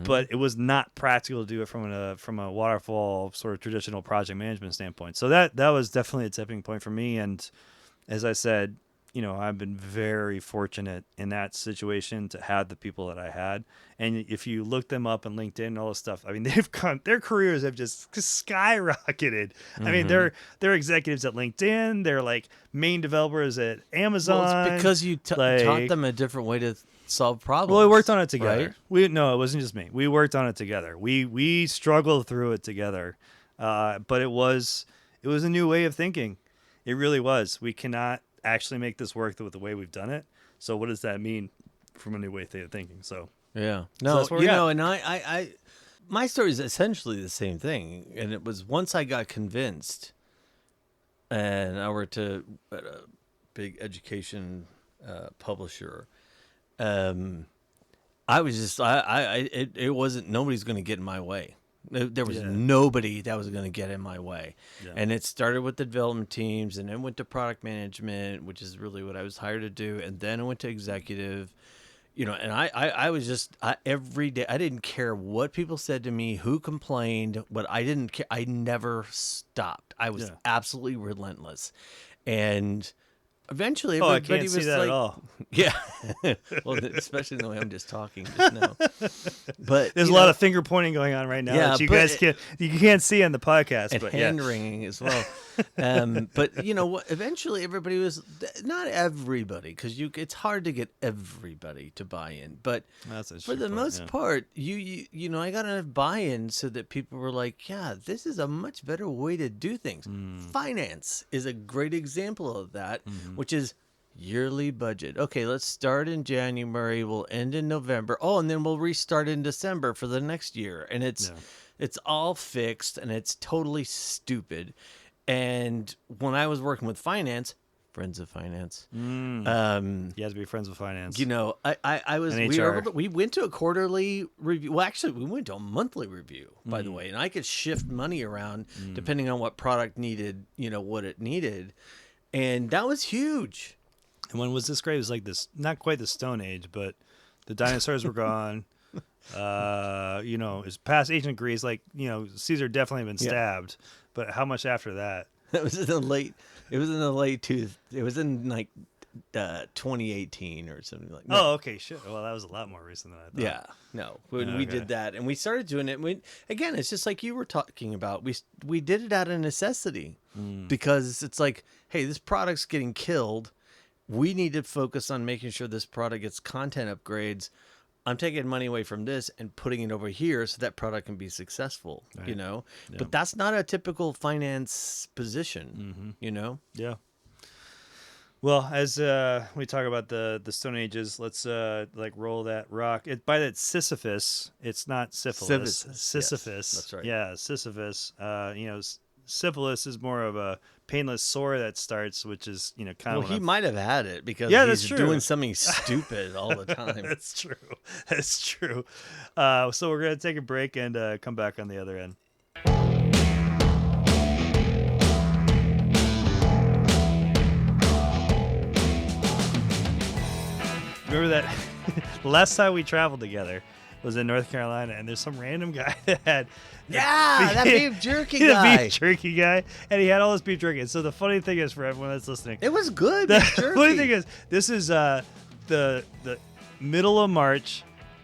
but it was not practical to do it from a waterfall sort of traditional project management standpoint. So that was definitely a tipping point for me. And as I said, I've been very fortunate in that situation to have the people that I had. And if you look them up on LinkedIn and all this stuff, I mean, their careers have just skyrocketed. I mean, they're executives at LinkedIn. They're like main developers at Amazon. Well, it's because you taught them a different way to solve problems. Well, we worked on it together. Right? No, it wasn't just me. We worked on it together. We struggled through it together. But it was a new way of thinking. It really was. We cannot actually make this work with the way we've done it. So what does that mean from a new way of thinking? So yeah, no, so and I my story is essentially the same thing. And it was once I got convinced, and I worked at a big education publisher. I was just it wasn't nobody's going to get in my way. There was nobody that was going to get in my way. Yeah. And it started with the development teams, and then went to product management, which is really what I was hired to do. And then I went to executive, and I was just every day, I didn't care what people said to me, who complained, but I didn't care. I never stopped. I was absolutely relentless. And eventually, everybody I can't was see that like, at all. Yeah, well, especially the way I'm just talking just now. But there's a lot of finger pointing going on right now. Yeah, that you can't see on the podcast, and but hand wringing as well. But eventually everybody was, not everybody, because it's hard to get everybody to buy in. But for the most part, I got enough buy-in so that people were like, yeah, this is a much better way to do things. Finance is a great example of that, which is yearly budget. Okay, let's start in January, we'll end in November. Oh, and then we'll restart in December for the next year. And it's all fixed, and it's totally stupid. And when I was working with finance, friends of finance, you have to be friends with finance. I was we went to a quarterly review. Well, actually, we went to a monthly review, by the way, and I could shift money around depending on what product needed, what it needed, and that was huge. And when was this great? It was like this, not quite the Stone Age, but the dinosaurs were gone. It's past ancient Greece. Like, Caesar definitely been stabbed. But how much after that? It was in the late. It was in like 2018 or something like that. Oh, okay, shit. Well, that was a lot more recent than I thought. Yeah, no. When we did that, and we started doing it. Again, it's just like you were talking about. We did it out of necessity because it's like, hey, this product's getting killed. We need to focus on making sure this product gets content upgrades. I'm taking money away from this and putting it over here so that product can be successful, right. Yeah. But that's not a typical finance position, Yeah. Well, as we talk about the Stone Ages, let's roll that rock. By that Sisyphus, it's not syphilis. Sisyphus. Yes, that's right. Yeah, Sisyphus. Syphilis is more of a painless sore that starts, which is kind of. Well, he might have had it because he's doing something stupid all the time. That's true. So we're gonna take a break and come back on the other end. Remember that the last time we traveled together was in North Carolina, and there's some random guy that had that beef jerky guy. The beef jerky guy, and he had all this beef jerky. And so the funny thing is, for everyone that's listening, it was good. The beef jerky. funny thing is, this is the middle of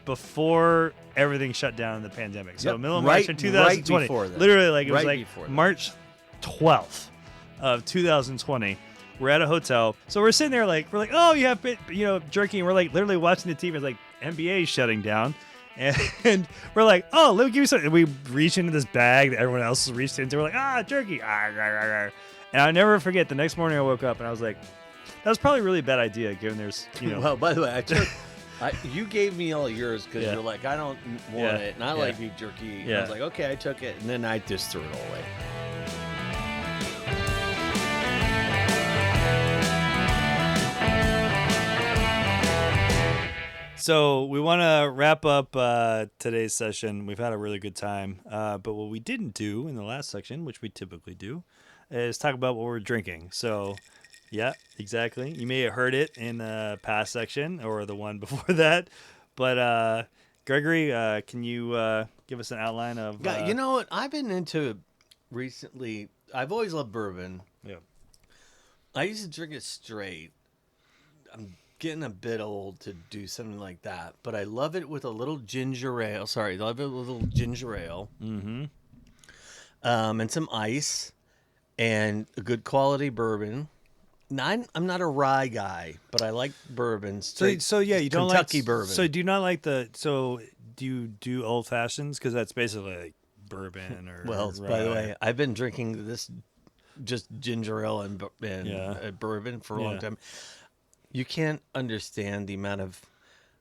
before everything shut down in the pandemic. So middle of March in 2020, literally, it was like March 12th of 2020. We're at a hotel, so we're sitting there we're like, oh, you have jerky, and we're like literally watching the TV. It's like NBA is shutting down, and we're like, oh, let me give you something. And we reach into this bag that everyone else has reached into. We're like, jerky, and I'll never forget. The next morning, I woke up and I was like, that was probably a really bad idea, given there's Well, by the way, you gave me all yours because you're like, I don't want it, and I like beef jerky. Yeah. I was like, okay, I took it, and then I just threw it all away. So we want to wrap up today's session. We've had a really good time. But what we didn't do in the last section, which we typically do, is talk about what we're drinking. So, yeah, exactly. You may have heard it in the past section or the one before that. But, Gregory, can you give us an outline of... Yeah, you know what? I've been into recently... I've always loved bourbon. Yeah. I used to drink it straight. I'm getting a bit old to do something like that, but I love it with a little ginger ale. Sorry, I love it with a little ginger ale. Mm-hmm. And some ice and a good quality bourbon. Now, I'm not a rye guy, but I like bourbon. So yeah, you don't Kentucky like bourbon. So do you not like the? So do you do old fashions? Because that's basically like bourbon or. Well, rye. by the way, I've been drinking this just ginger ale and Yeah. bourbon for a long Yeah. time. You can't understand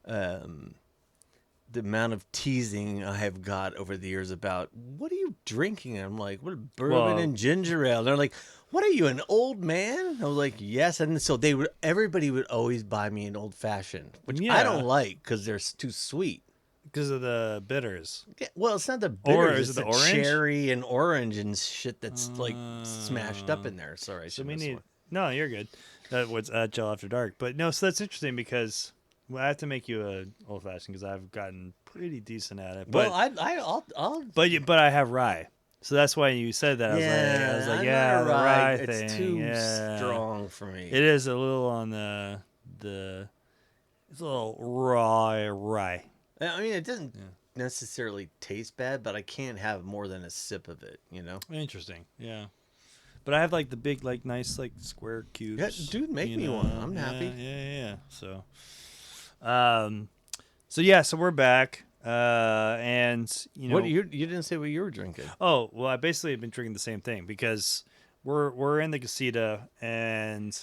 um, the amount of teasing I have got over the years about what are you drinking? And I'm like, what bourbon Well- and ginger ale? They're like, what are you, an old man? I was like, yes. And so everybody would always buy me an old fashioned, which I Yeah. don't like because they're too sweet. because of the bitters. Yeah, well, it's not the Or bitters, is it's it the the orange? cherry and orange and shit that's like smashed up in there. Sorry, I So we shouldn't have need. sworn. No, you're good. That was Chill After Dark. But no, so that's interesting because I have to make you a old fashioned because I've gotten pretty decent at it. But Well, I'll but I have rye, so that's why you said that. I was like, I'm yeah, not a the rye It's thing. too Yeah. strong for me. It is a little on the. It's a little rye. I mean, it doesn't necessarily taste bad, but I can't have more than a sip of it. Interesting. Yeah. But I have like the big, like nice, like square cubes. Yeah, dude, make me one. I'm happy. Yeah. So, so we're back. And What you didn't say what you were drinking? Oh, well, I basically have been drinking the same thing because we're in the casita and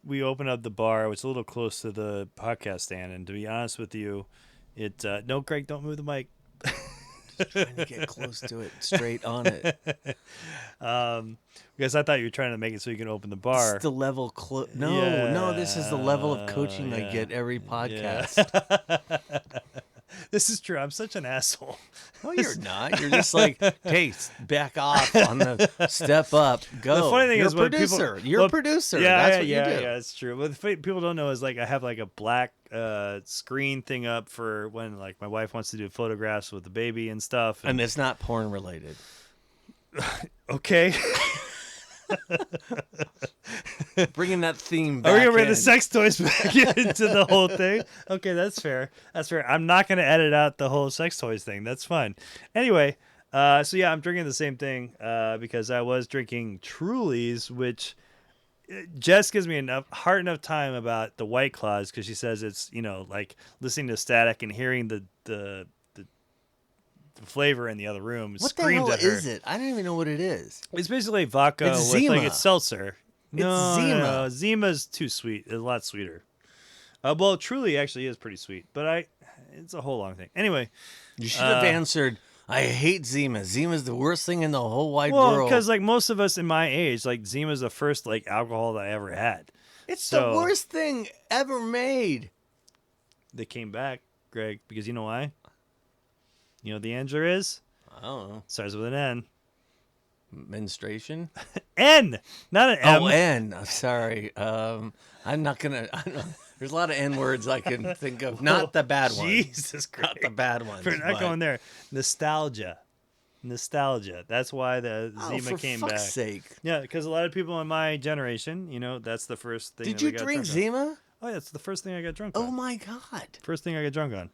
we opened up the bar. It's a little close to the podcast stand, and to be honest with you, no, Greg, don't move the mic. Trying to get close to it, straight on it. Because I thought you were trying to make it so you can open the bar. It's the level No, this is the level of coaching I get every podcast. This is true. I'm such an asshole. No, you're not. You're just like, hey, back off on the step up. Go. The funny thing you're is a when producer. people, You're a producer. That's what you do. Yeah, it's true. What people don't know is like I have like a black screen thing up for when like my wife wants to do photographs with the baby and stuff. And it's not porn related. Okay. Bringing that theme back. Are we gonna bring in. the sex toys back into the whole thing? Okay, that's fair. That's fair. I'm not gonna edit out the whole sex toys thing. That's fine. Anyway, so yeah, I'm drinking the same thing because I was drinking Trulies, which Jess gives me hard enough time about the White Claws because she says it's like listening to static and hearing the flavor in the other room. What the Screams hell at her. is it? I don't even know what it is. It's basically vodka It's with Zima. like it's seltzer. No, Zima. no, Zima's too sweet. It's a lot sweeter. Well, Truly actually is pretty sweet, but it's a whole long thing. Anyway, You should have answered, I hate Zima. Zima's the worst thing in the whole wide well, world. because like most of us in my age, like Zima's the first like alcohol that I ever had. It's the worst thing ever made. They came back, Greg, because you know why? You know what the answer is? I don't know. Starts with an N. Menstruation? N, not an M. Oh, N. Sorry. I'm not going to. There's a lot of N words I can think of. Not the bad ones. Jesus Christ. Not the bad ones. We're not but- going there. Nostalgia. That's why the Zima for came fuck's back. sake. Yeah, because a lot of people in my generation, that's the first thing. Did that you we got drink drunk Zima? On. Oh yeah, it's the first thing I got drunk Oh on. my God. First thing I got drunk on.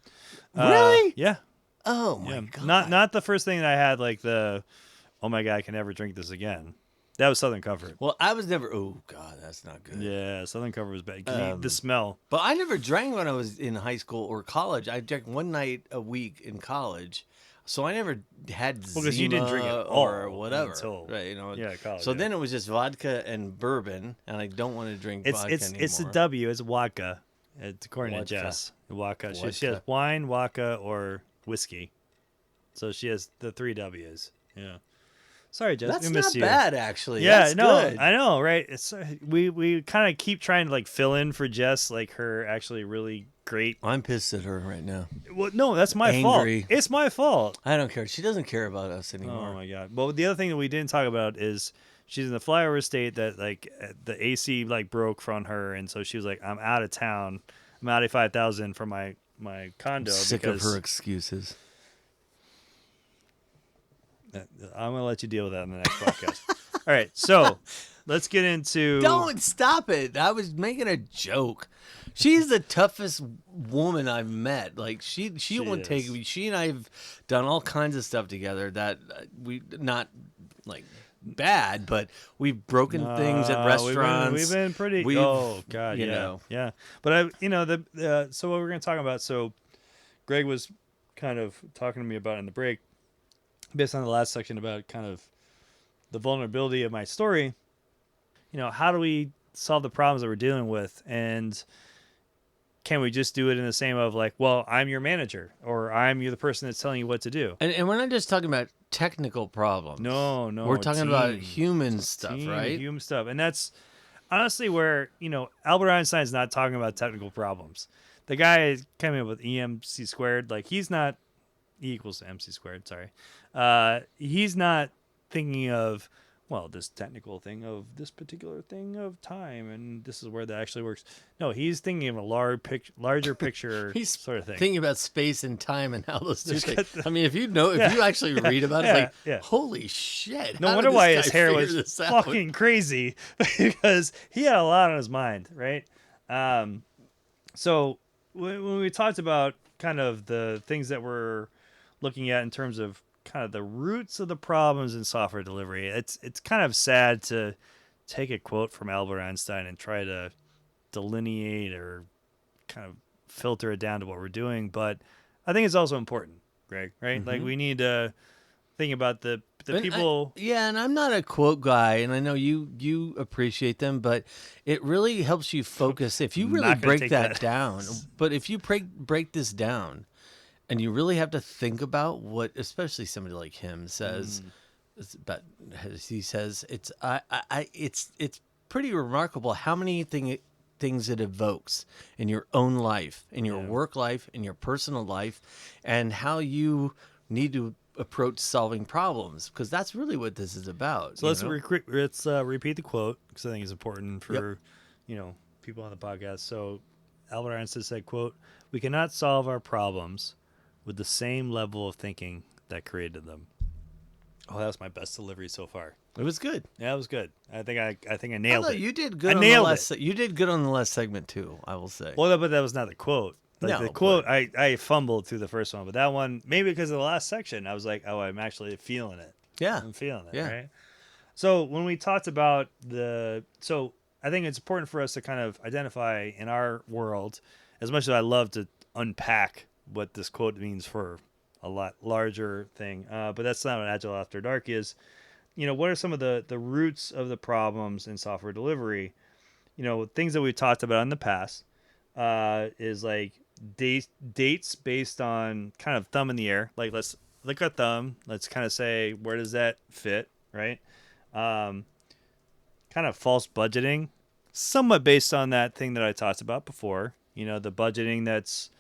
Really? Yeah. Oh my Yeah. God. Not the first thing that I had like oh my God, I can never drink this again. That was Southern Comfort. Well, I was never. Oh God, that's not good. Yeah, Southern Comfort was bad. The smell. But I never drank when I was in high school or college. I drank one night a week in college. So I never had Zima because you didn't drink it or all whatever. until- Right, yeah, college, So yeah. then it was just vodka and bourbon, and I don't want to drink vodka anymore. It's a W. It's vodka. It's according Vodka. to Jess. Vodka. She has Vodka. wine, vodka, or whiskey. So she has the 3 W's. Yeah. Sorry, Jess. That's we missed not you. bad, actually. Yeah, That's no, good. I know, right? It's we kind of keep trying to like fill in for Jess, like her actually really great. I'm pissed at her right now. Well, no, that's my Angry. fault. It's my fault. I don't care. She doesn't care about us Oh anymore. my God. But the other thing that we didn't talk about is she's in the flyover state that like the AC like broke from her, and so she was like, I'm out of town. I'm out of 5,000 from my condo. Sick because of her excuses. I'm gonna let you deal with that in the next podcast. All right, so let's get into. Don't stop it. I was making a joke. She's the toughest woman I've met. Like she won't take is. me. She and I have done all kinds of stuff together that we not like bad, but we've broken things at restaurants. We've been pretty. Oh God, you yeah, know. yeah. But so what we're going to talk about. So Greg was kind of talking to me about in the break, based on the last section about kind of the vulnerability of my story. How do we solve the problems that we're dealing with, and can we just do it in the same of like, well, I'm your manager, or you're the person that's telling you what to do? And we're not just talking about technical problems. No, We're talking about team. human stuff, Team, right? human stuff. And that's honestly where, Albert Einstein's not talking about technical problems. The guy came up with EMC squared. Like, he's not E equals MC squared, sorry. He's not thinking of, well, this technical thing of this particular thing of time, and this is where that actually works. No, he's thinking of a larger picture He's sort of thing. thinking about space and time and how those two Just things. I mean, if you actually read about it, it's like, holy shit. No how wonder did this why guy his hair figure was this out? fucking crazy, because he had a lot on his mind, right? So when we talked about kind of the things that we're looking at in terms of kind of the roots of the problems in software delivery, it's kind of sad to take a quote from Albert Einstein and try to delineate or kind of filter it down to what we're doing. But I think it's also important, Greg, right? Mm-hmm. Like, we need to think about the people. And I'm not a quote guy, and I know you appreciate them, but it really helps you focus if you really Not gonna break take that that. down. But if you break this down, and you really have to think about what, especially somebody like him says. But he says it's pretty remarkable how many things it evokes in your own life, in your work life, in your personal life, and how you need to approach solving problems, because that's really what this is about. So let's repeat the quote, because I think it's important for people on the podcast. So Albert Einstein said, "Quote: We cannot solve our problems with the same level of thinking that created them." Oh, that was my best delivery so far. It was good. Yeah, it was good. I think I nailed it. You did good. You did good on the last segment too, I will say. Well, but that was not the quote. Like, No, the quote, I fumbled through the first one, but that one, maybe because of the last section, I was like, oh, I'm actually feeling it. Yeah. I'm feeling it, Yeah. right? So when we talked about so I think it's important for us to kind of identify in our world, as much as I love to unpack what this quote means for a lot larger thing, but that's not what Agile After Dark is. What are some of the roots of the problems in software delivery? Things that we've talked about in the past is like dates based on kind of thumb in the air. Like, let's look at thumb. Let's kind of say, where does that fit, right? Kind of false budgeting, somewhat based on that thing that I talked about before. The budgeting that's,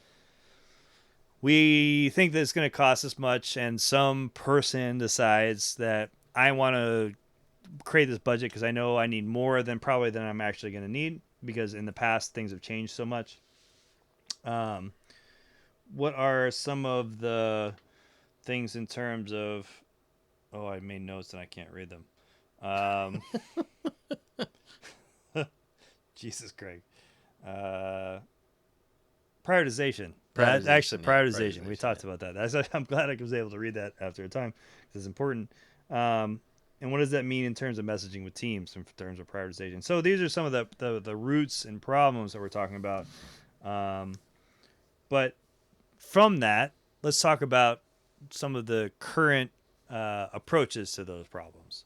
we think that it's going to cost us much, and some person decides that I want to create this budget because I know I need more than I'm actually going to need, because in the past things have changed so much. What are some of the things in terms of, oh, I made notes and I can't read them. Jesus, Greg. Prioritization. Prioritization. We talked about that. I'm glad I was able to read that after a time, because it's important. And what does that mean in terms of messaging with teams, in terms of prioritization? So these are some of the roots and problems that we're talking about. But from that, let's talk about some of the current approaches to those problems.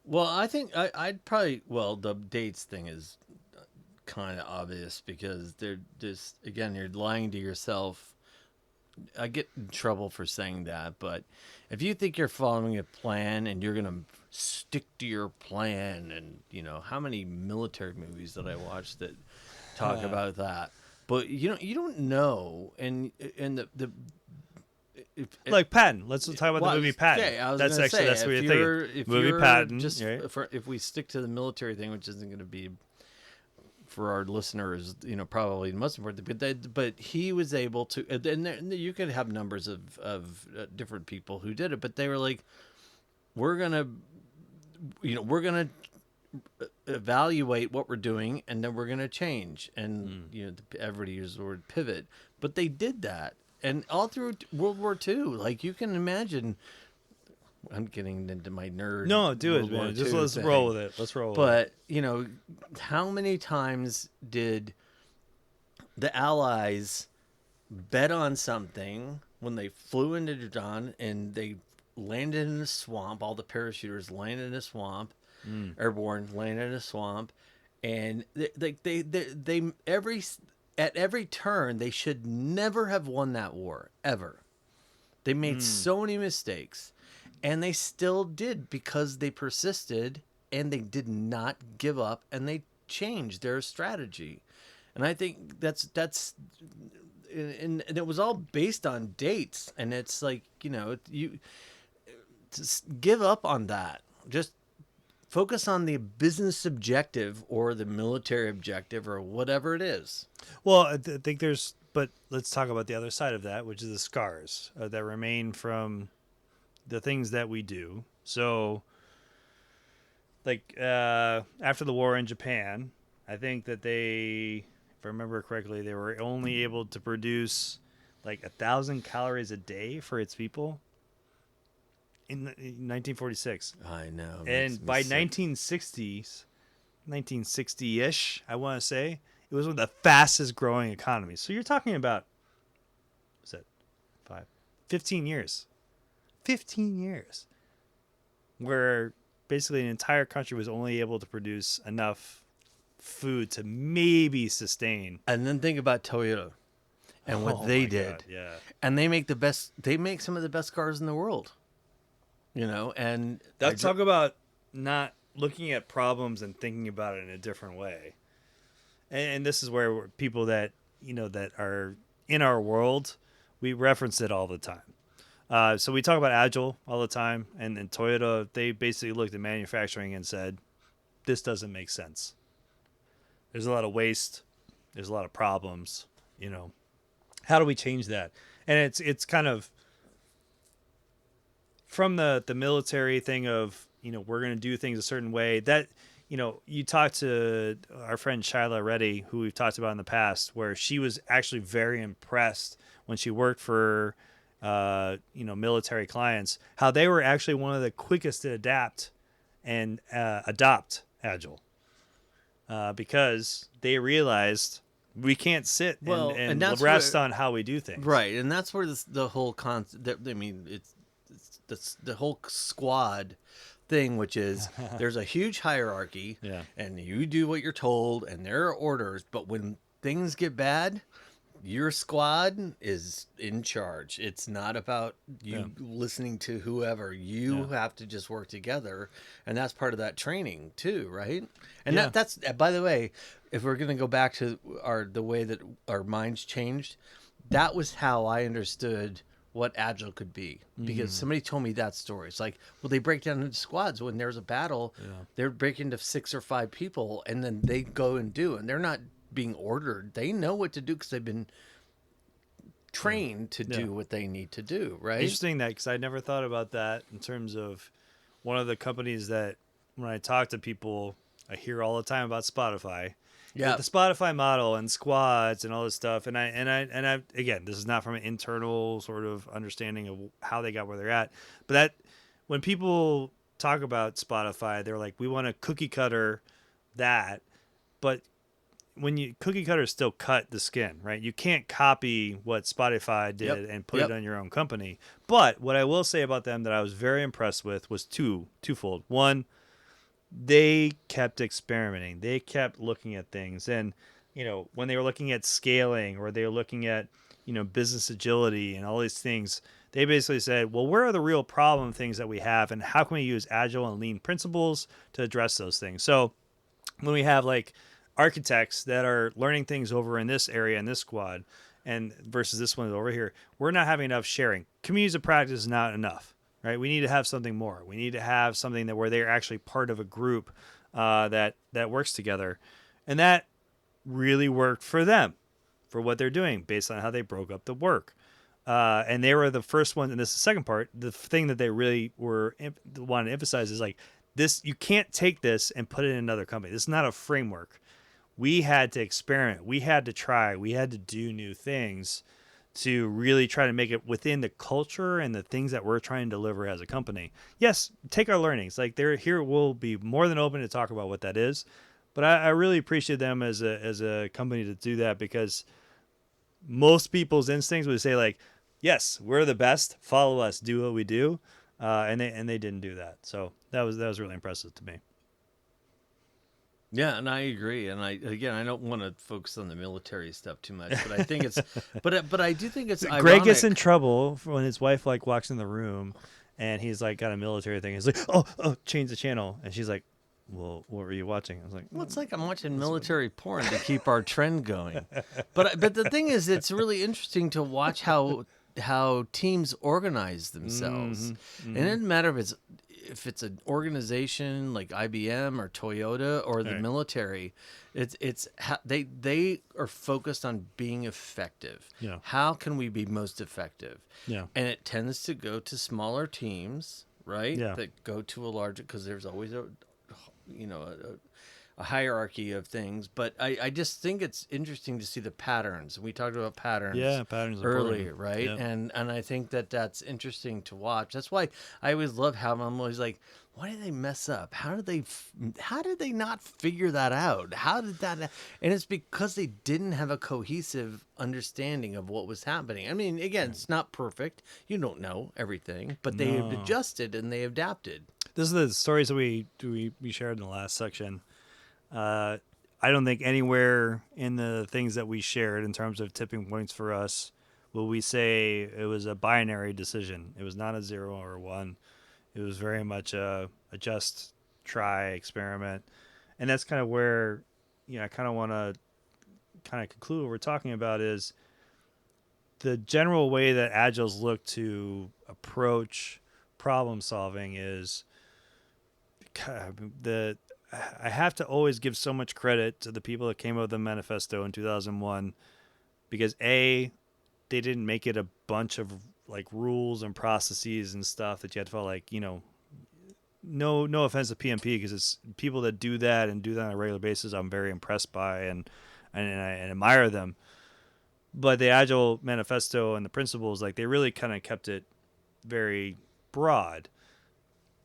Well, I think I'd probably, the dates thing is kind of obvious, because they're just, again, you're lying to yourself. I get in trouble for saying that, but if you think you're following a plan and you're going to stick to your plan, and how many military movies that I watched that talk about that, but you don't know, and like Patton. Let's talk about the movie Patton. Okay, That's what you're thinking. Movie Patton. If we stick to the military thing, which isn't going to be for our listeners, probably the most important. But he was able to, and you could have numbers of different people who did it, but they were like, we're gonna we're going to evaluate what we're doing, and then we're going to change. And, everybody uses the word pivot. But they did that. And all through World War II, like you can imagine, I'm getting into my nerd No, do it, World War man. Just II let's thing. roll with it. Let's roll with it. But, how many times did the Allies bet on something when they flew into Jordan and they landed in a swamp? All the parachuters landed in a swamp, airborne landed in a swamp, and they at every turn they should never have won that war ever. They made so many mistakes, and they still did because they persisted and they did not give up and they changed their strategy. And I think that's and it was all based on dates, and it's like, you just give up on that. Just focus on the business objective or the military objective or whatever it is. Well, I think but let's talk about the other side of that, which is the scars that remain from the things that we do. So, like, after the war in Japan, I think that if I remember correctly, they were only able to produce like 1,000 calories a day for its people in 1946. I know. And by 1960s, 1960-ish, I want to say, it was one of the fastest growing economies. So you're talking about, what's that, 15 years. 15 years. Where basically an entire country was only able to produce enough food to maybe sustain. And then think about Toyota and what they did. God, yeah. And they make some of the best cars in the world. And Let's talk about not looking at problems and thinking about it in a different way. And this is where people that, that are in our world, we reference it all the time. So we talk about Agile all the time. And then Toyota, they basically looked at manufacturing and said, this doesn't make sense. There's a lot of waste. There's a lot of problems. How do we change that? And it's kind of from the military thing of, we're going to do things a certain way. That, you talk to our friend Shyla Reddy, who we've talked about in the past, where she was actually very impressed when she worked for, military clients, how they were actually one of the quickest to adapt and adopt Agile. Because they realized we can't sit and rest on how we do things. Right, and that's where the whole concept. I mean, it's the whole squad thing, which is there's a huge hierarchy, and you do what you're told, and there are orders. But when things get bad, your squad is in charge. It's not about you listening to whoever. You have to just work together, and that's part of that training too, right? And that's by the way, if we're going to go back to the way that our minds changed, that was how I understood what Agile could be, because somebody told me that story. It's like, well, they break down into squads when there's a battle. They're breaking into 6 or 5 people, and then they go and do, and they're not being ordered. They know what to do because they've been trained to do what they need to do, right? Interesting that, because I never thought about that in terms of one of the companies that when I talk to people, I hear all the time about Spotify. Yeah, the Spotify model and squads and all this stuff. And I again, this is not from an internal sort of understanding of how they got where they're at, but that when people talk about Spotify, they're like, we want to cookie cutter that, but when you cookie cutter still cut the skin, right? You can't copy what Spotify did and put it on your own company. But what I will say about them that I was very impressed with was twofold. One, they kept experimenting. They kept looking at things. And, when they were looking at scaling or they were looking at, business agility and all these things, they basically said, well, where are the real problem things that we have and how can we use agile and lean principles to address those things? So when we have like architects that are learning things over in this area in this squad and versus this one over here, we're not having enough sharing. Communities of practice is not enough. Right, we need to have something more. We need to have something that where they're actually part of a group that works together, and that really worked for them, for what they're doing based on how they broke up the work. And they were the first one. And this is the second part. The thing that they really wanted to emphasize is like this, you can't take this and put it in another company. This is not a framework. We had to experiment. We had to try. We had to do new things to really try to make it within the culture and the things that we're trying to deliver as a company. Yes, take our learnings. Like they're here, we'll be more than open to talk about what that is. But I really appreciate them as a company to do that, because most people's instincts would say like, yes, we're the best. Follow us. Do what we do. And they didn't do that. So that was really impressive to me. Yeah, and I agree. And I don't want to focus on the military stuff too much, but I think it's, but I do think it's ironic. Greg gets in trouble when his wife like walks in the room, and he's like got a military thing. He's like, oh, change the channel, and she's like, well, what were you watching? I was like, Well, it's like I'm watching military porn to keep our trend going. But the thing is, it's really interesting to watch how teams organize themselves. And it doesn't matter if it's an organization like IBM or Toyota or the military. It's they are focused on being effective. Yeah. How can we be most effective? Yeah. And it tends to go to smaller teams, right? Yeah. That go to a larger, because there's always a hierarchy of things. But I just think it's interesting to see the patterns. We talked about patterns patterns earlier, important. right? Yeah. And I think that's interesting to watch. That's why I always love how I'm always like, why did they mess up? How did they not figure that out? How did that? And it's because they didn't have a cohesive understanding of what was happening. I mean, again, it's not perfect. You don't know everything, but they have adjusted and they adapted. This is the stories that we shared in the last section. I don't think anywhere in the things that we shared in terms of tipping points for us will we say it was a binary decision. It was not a 0 or a 1. It was very much a adjust, try, experiment. And that's kind of where, I kind of want to kind of conclude what we're talking about is the general way that Agiles look to approach problem solving is I have to always give so much credit to the people that came up with the manifesto in 2001, because they didn't make it a bunch of like rules and processes and stuff that you have to follow. Like, no offense to PMP, because it's people that do that and do that on a regular basis I'm very impressed by and I admire them. But the Agile manifesto and the principles, like they really kind of kept it very broad.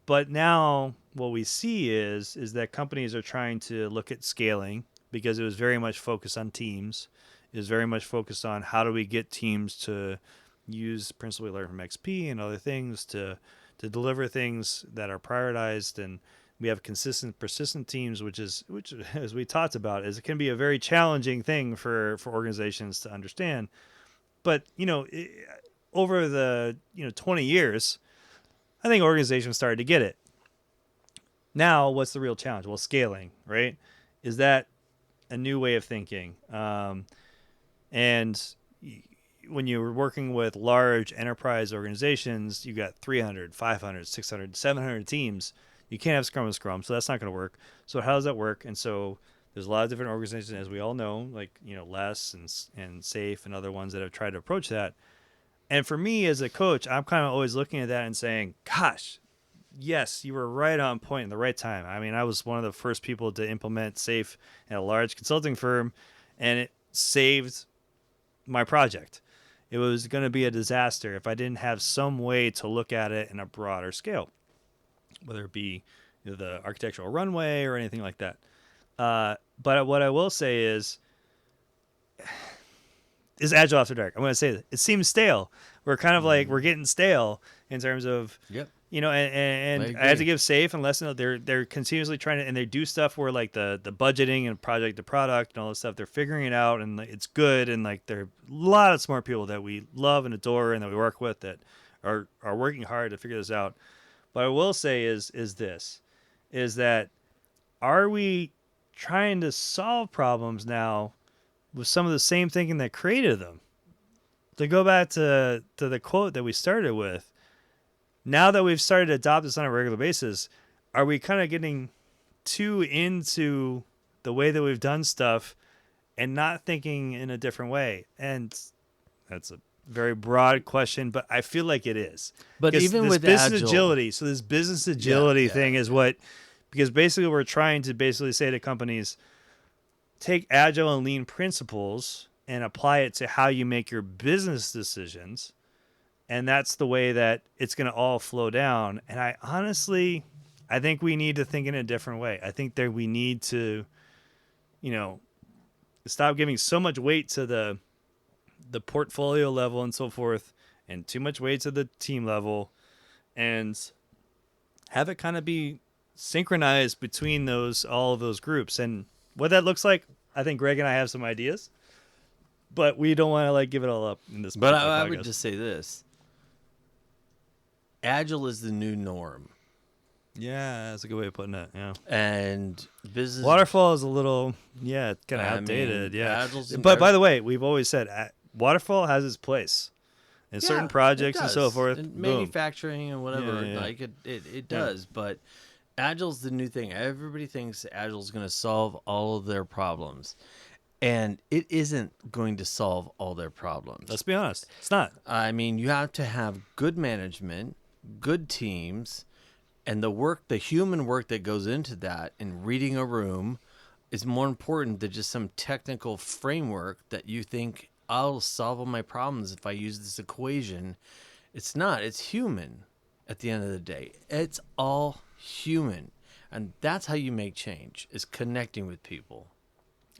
But now what we see is that companies are trying to look at scaling, because it was very much focused on teams. It was very much focused on how do we get teams to use principally learn from XP and other things to deliver things that are prioritized. And we have consistent, persistent teams, which as we talked about, is it can be a very challenging thing for organizations to understand. But over the 20 years, I think organizations started to get it. Now, what's the real challenge? Well, scaling, right? Is that a new way of thinking? And when you're working with large enterprise organizations, you got 300, 500, 600, 700 teams. You can't have Scrum and Scrum, so that's not going to work. So how does that work? And so there's a lot of different organizations, as we all know, like Less and Safe and other ones that have tried to approach that. And for me as a coach, I'm kind of always looking at that and saying, gosh, yes, you were right on point in the right time. I mean, I was one of the first people to implement Safe at a large consulting firm, and it saved my project. It was going to be a disaster if I didn't have some way to look at it in a broader scale, whether it be the architectural runway or anything like that. But what I will say is Agile After Dark. I'm going to say that it seems stale. We're kind of like we're getting stale in terms of and I have to give Safe and Lesson. They're continuously trying to, and they do stuff where like the budgeting and project to product and all this stuff. They're figuring it out, and it's good. And like there are a lot of smart people that we love and adore and that we work with that are working hard to figure this out. But I will say is that are we trying to solve problems now with some of the same thinking that created them? To go back to the quote that we started with, now that we've started to adopt this on a regular basis, are we kind of getting too into the way that we've done stuff and not thinking in a different way? And that's a very broad question, but I feel like it is. But Because even this with business Agile, agility, so this business agility yeah. thing is what, because basically we're trying to basically say to companies, take agile and lean principles and apply it to how you make your business decisions, and that's the way that it's going to all flow down. And I think we need to think in a different way. I think that we need to, you know, stop giving so much weight to the portfolio level and so forth, and too much weight to the team level, and have it kind of be synchronized between all of those groups. And what that looks like, I think Greg and I have some ideas, but we don't want to like give it all up in this. but I would just say this: Agile is the new norm, Yeah, that's a good way of putting it. Yeah. and business Waterfall is a little, kind of I outdated. mean, Yeah. Agile's But by the way, we've always said waterfall has its place in certain it projects and so does. forth. In Boom. manufacturing and whatever, Yeah. like it does. But Agile's the new thing. Everybody thinks Agile's going to solve all of their problems, and it isn't going to solve all their problems. Let's be honest. It's not. I mean, you have to have good management, good teams, and the human work that goes into that, and reading a room is more important than just some technical framework that you think I'll solve all my problems if I use this equation. It's not. It's human at the end of the day. It's all human. And that's how you make change, is connecting with people.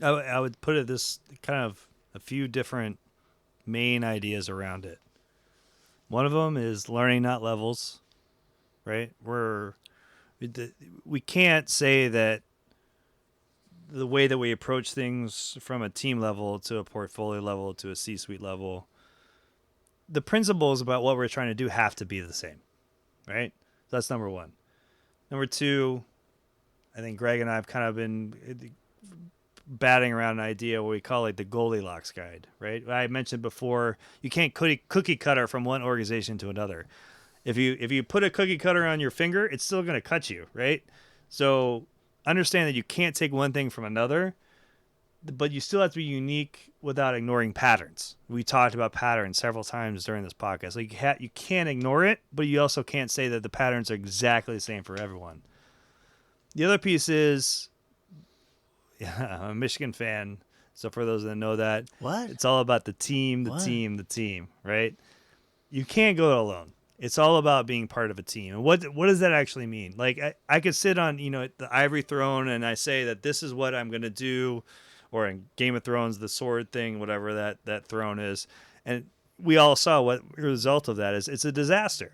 I would put it this kind of a few different main ideas around it. One of them is learning, not levels, right? We can't say that the way that we approach things from a team level to a portfolio level to a C-suite level, the principles about what we're trying to do have to be the same, right? So that's number one. Number two, I think Greg and I have kind of been batting around an idea what we call like the Goldilocks guide, right? I mentioned before, you can't cookie cutter from one organization to another. If you put a cookie cutter on your finger, it's still going to cut you, right? So understand that you can't take one thing from another, but you still have to be unique without ignoring patterns. We talked about patterns several times during this podcast. Like you can't ignore it, but you also can't say that the patterns are exactly the same for everyone. The other piece is, I'm a Michigan fan, so for those that know that, What? it's all about the team, What? the team, right? You can't go it alone. It's all about being part of a team. And what does that actually mean? Like I could sit on, the ivory throne and I say that this is what I'm going to do, or in Game of Thrones, the sword thing, whatever that throne is. And we all saw what the result of that is. It's a disaster.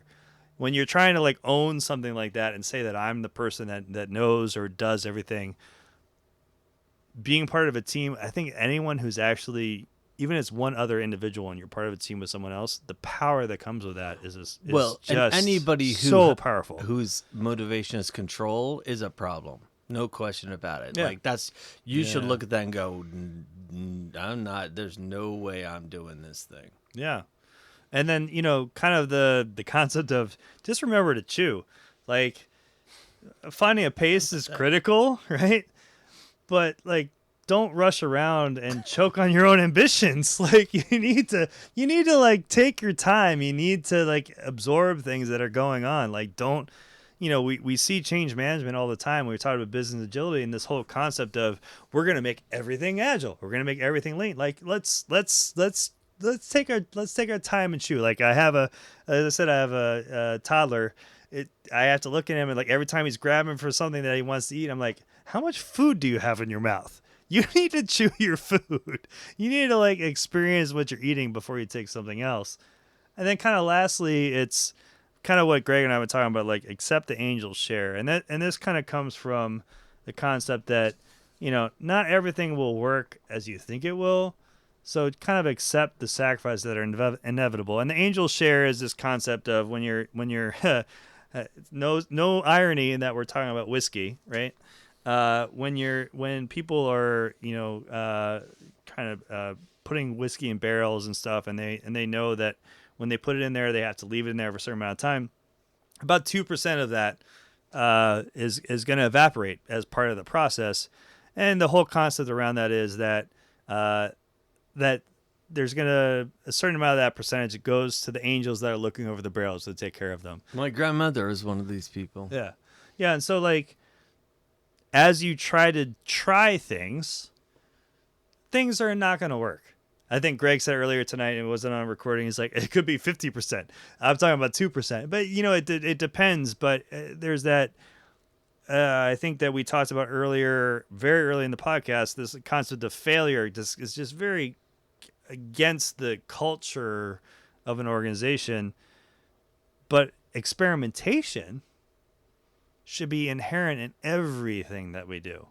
When you're trying to like own something like that and say that I'm the person that knows or does everything, being part of a team, I think anyone who's actually, even as one other individual and you're part of a team with someone else, the power that comes with that is just and anybody so powerful. whose motivation is control is a problem. No question about it. Yeah. Like you should look at that and go, I'm not, there's no way I'm doing this thing. Yeah. And then, kind of the concept of just remember to chew. Like finding a pace is critical, right? But like don't rush around and choke on your own ambitions. Like you need to like take your time. You need to like absorb things that are going on. Like don't, we see change management all the time. We talk about business agility and this whole concept of we're going to make everything agile. We're going to make everything lean. Like let's take our time and chew. Like as I said, I have a toddler. I have to look at him and like every time he's grabbing for something that he wants to eat, I'm like, how much food do you have in your mouth? You need to chew your food. You need to like experience what you're eating before you take something else. And then kind of lastly, it's kind of what Greg and I were talking about, like accept the angel's share. And this kind of comes from the concept that, not everything will work as you think it will. So kind of accept the sacrifices that are inevitable. And the angel's share is this concept of when you're no irony in that we're talking about whiskey, right? When people are kind of putting whiskey in barrels and stuff, and they know that when they put it in there, they have to leave it in there for a certain amount of time. About 2% of that is going to evaporate as part of the process, and the whole concept around that is that that there's gonna a certain amount of that percentage that goes to the angels that are looking over the barrels to take care of them. My grandmother is one of these people. Yeah, yeah, and so like as you try things are not gonna work. I think Greg said earlier tonight, it wasn't on recording. He's like, it could be 50%. I'm talking about 2%, but it depends. But there's that. I think that we talked about earlier, very early in the podcast. This concept of failure is just very against the culture of an organization. But experimentation should be inherent in everything that we do.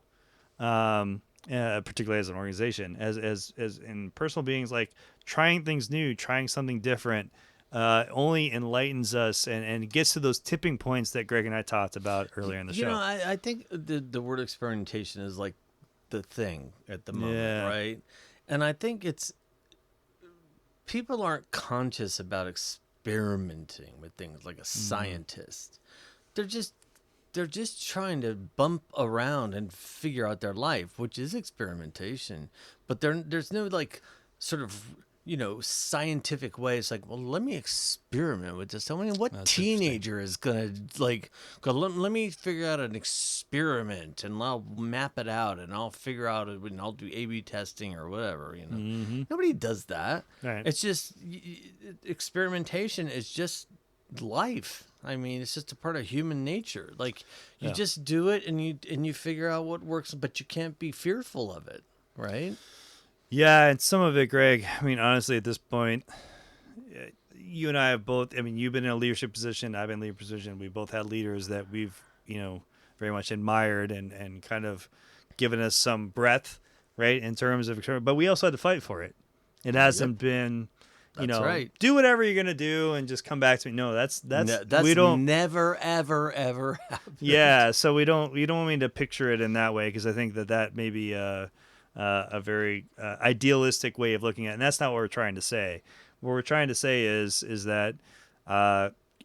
Particularly as an organization, as in personal beings, like trying things new, trying something different, only enlightens us and gets to those tipping points that Greg and I talked about earlier in the show. I think the word experimentation is like the thing at the moment, Yeah. right? And I think it's people aren't conscious about experimenting with things like a scientist. They're just trying to bump around and figure out their life, which is experimentation. But there's no like sort of scientific way. It's like, well, let me experiment with this. I mean, what That's teenager is gonna like go? Let me figure out an experiment, and I'll map it out, and I'll figure out, and I'll do A/B testing or whatever. Nobody does that. Right. It's just experimentation is just life. I mean, it's just a part of human nature. Like you just do it and you figure out what works, but you can't be fearful of it, right? Yeah, and some of it, Greg. I mean, honestly, at this point, you and I have both. I mean, you've been in a leadership position. I've been in a leadership position. We both had leaders that we've very much admired and kind of given us some breadth, right, in terms of. But we also had to fight for it. It hasn't been. That's right. Do whatever you're gonna do and just come back to me. No, that's we don't never ever happen. Yeah, so we don't want me to picture it in that way because I think that may be a very idealistic way of looking at it, and that's not what we're trying to say. What we're trying to say is that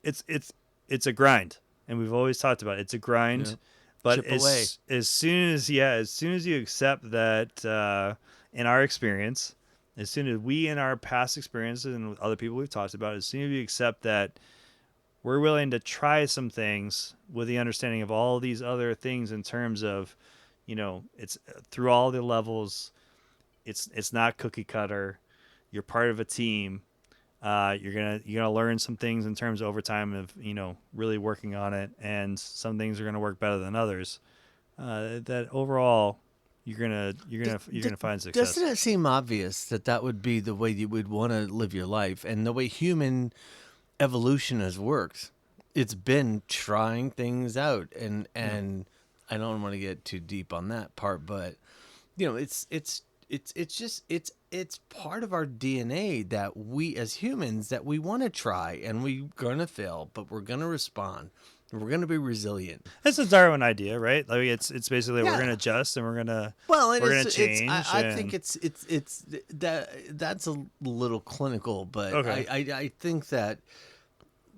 it's a grind, and we've always talked about it. It's a grind, Yeah. but Chip away. as soon as you accept that in our experience. As soon as we, in our past experiences and with other people we've talked about, as soon as we accept that we're willing to try some things with the understanding of all these other things in terms of, it's through all the levels, it's not cookie cutter. You're part of a team. You're gonna learn some things in terms of over time of really working on it, and some things are gonna work better than others. That overall. You're gonna find success. Doesn't it seem obvious that would be the way you would want to live your life, and the way human evolution has worked? It's been trying things out, and I don't want to get too deep on that part, but it's part of our DNA that we as humans that we want to try, and we're gonna fail, but we're gonna respond. We're going to be resilient. It's a Darwin idea, right? Like it's basically we're going to adjust and we're going to change. I think it's that's a little clinical, but Okay. I think that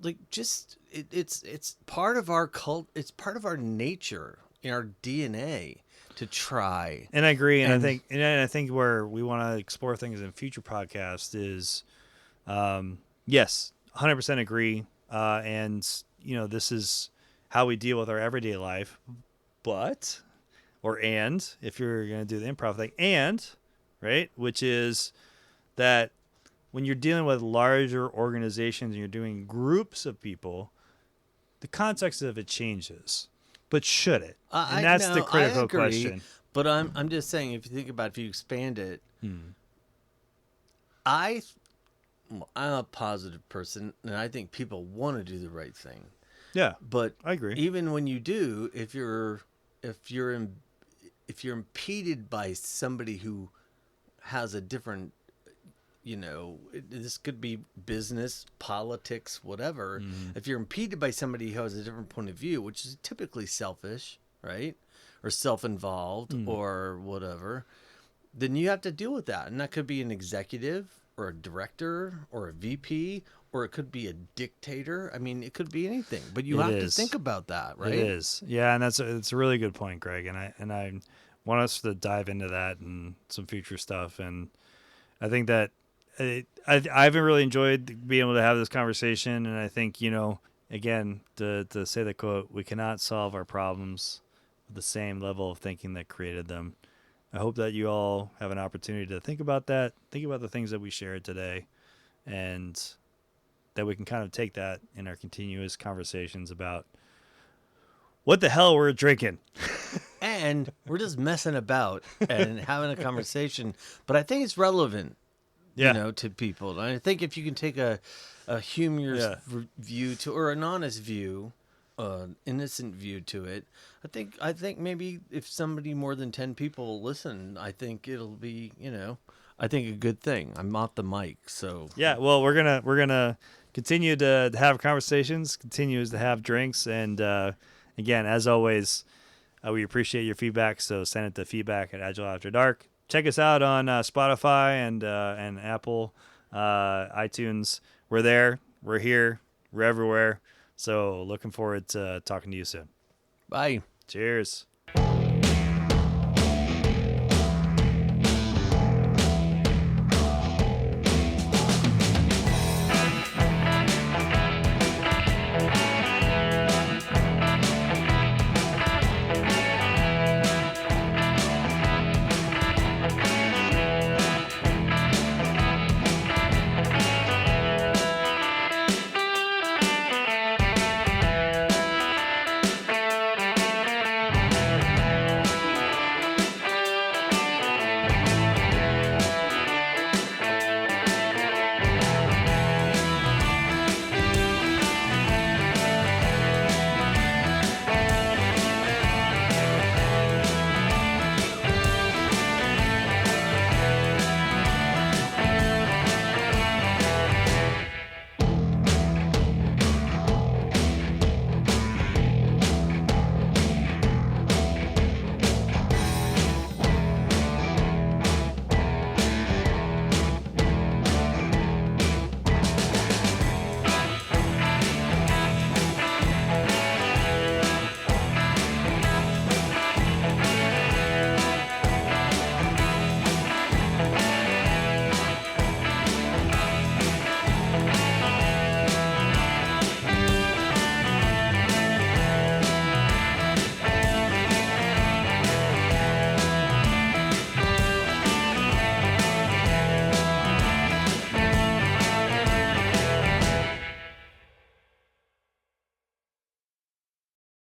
like just it's part of our cult. It's part of our nature in our DNA to try. And I agree, and I think where we want to explore things in future podcasts is, yes, 100% agree, and this is how we deal with our everyday life. But, if you're going to do the improv thing, right, which is that when you're dealing with larger organizations and you're doing groups of people, the context of it changes. But should it? And that's the critical question. But I'm just saying, if you think about it, if you expand it, I'm a positive person, and I think people want to do the right thing. Yeah, but I agree. Even when you do, if you're impeded by somebody who has a different, this could be business, politics, whatever. If you're impeded by somebody who has a different point of view, which is typically selfish, right, or self-involved or whatever, then you have to deal with that, and that could be an executive or a director or a VP. Or it could be a dictator. I mean, it could be anything, but you have to think about that, right? It is, yeah, and it's a really good point, Greg. And I want us to dive into that and some future stuff. And I think that I've really enjoyed being able to have this conversation, and I think again to say the quote, we cannot solve our problems with the same level of thinking that created them. I hope that you all have an opportunity to think about that, think about the things that we shared today, and that we can kind of take that in our continuous conversations about what the hell we're drinking. And we're just messing about and having a conversation, but I think it's relevant, Yeah. to people. And I think if you can take a humorous Yeah. view to, or an honest view, innocent view to it, I think maybe if somebody more than 10 people listen, I think it'll be, I think a good thing. I'm off the mic, so Yeah, well, we're gonna continue to have conversations, continues to have drinks, and again, as always, we appreciate your feedback. So send it to feedback at Agile After Dark. Check us out on Spotify and Apple, iTunes. We're there. We're here. We're everywhere. So looking forward to talking to you soon. bye. Cheers.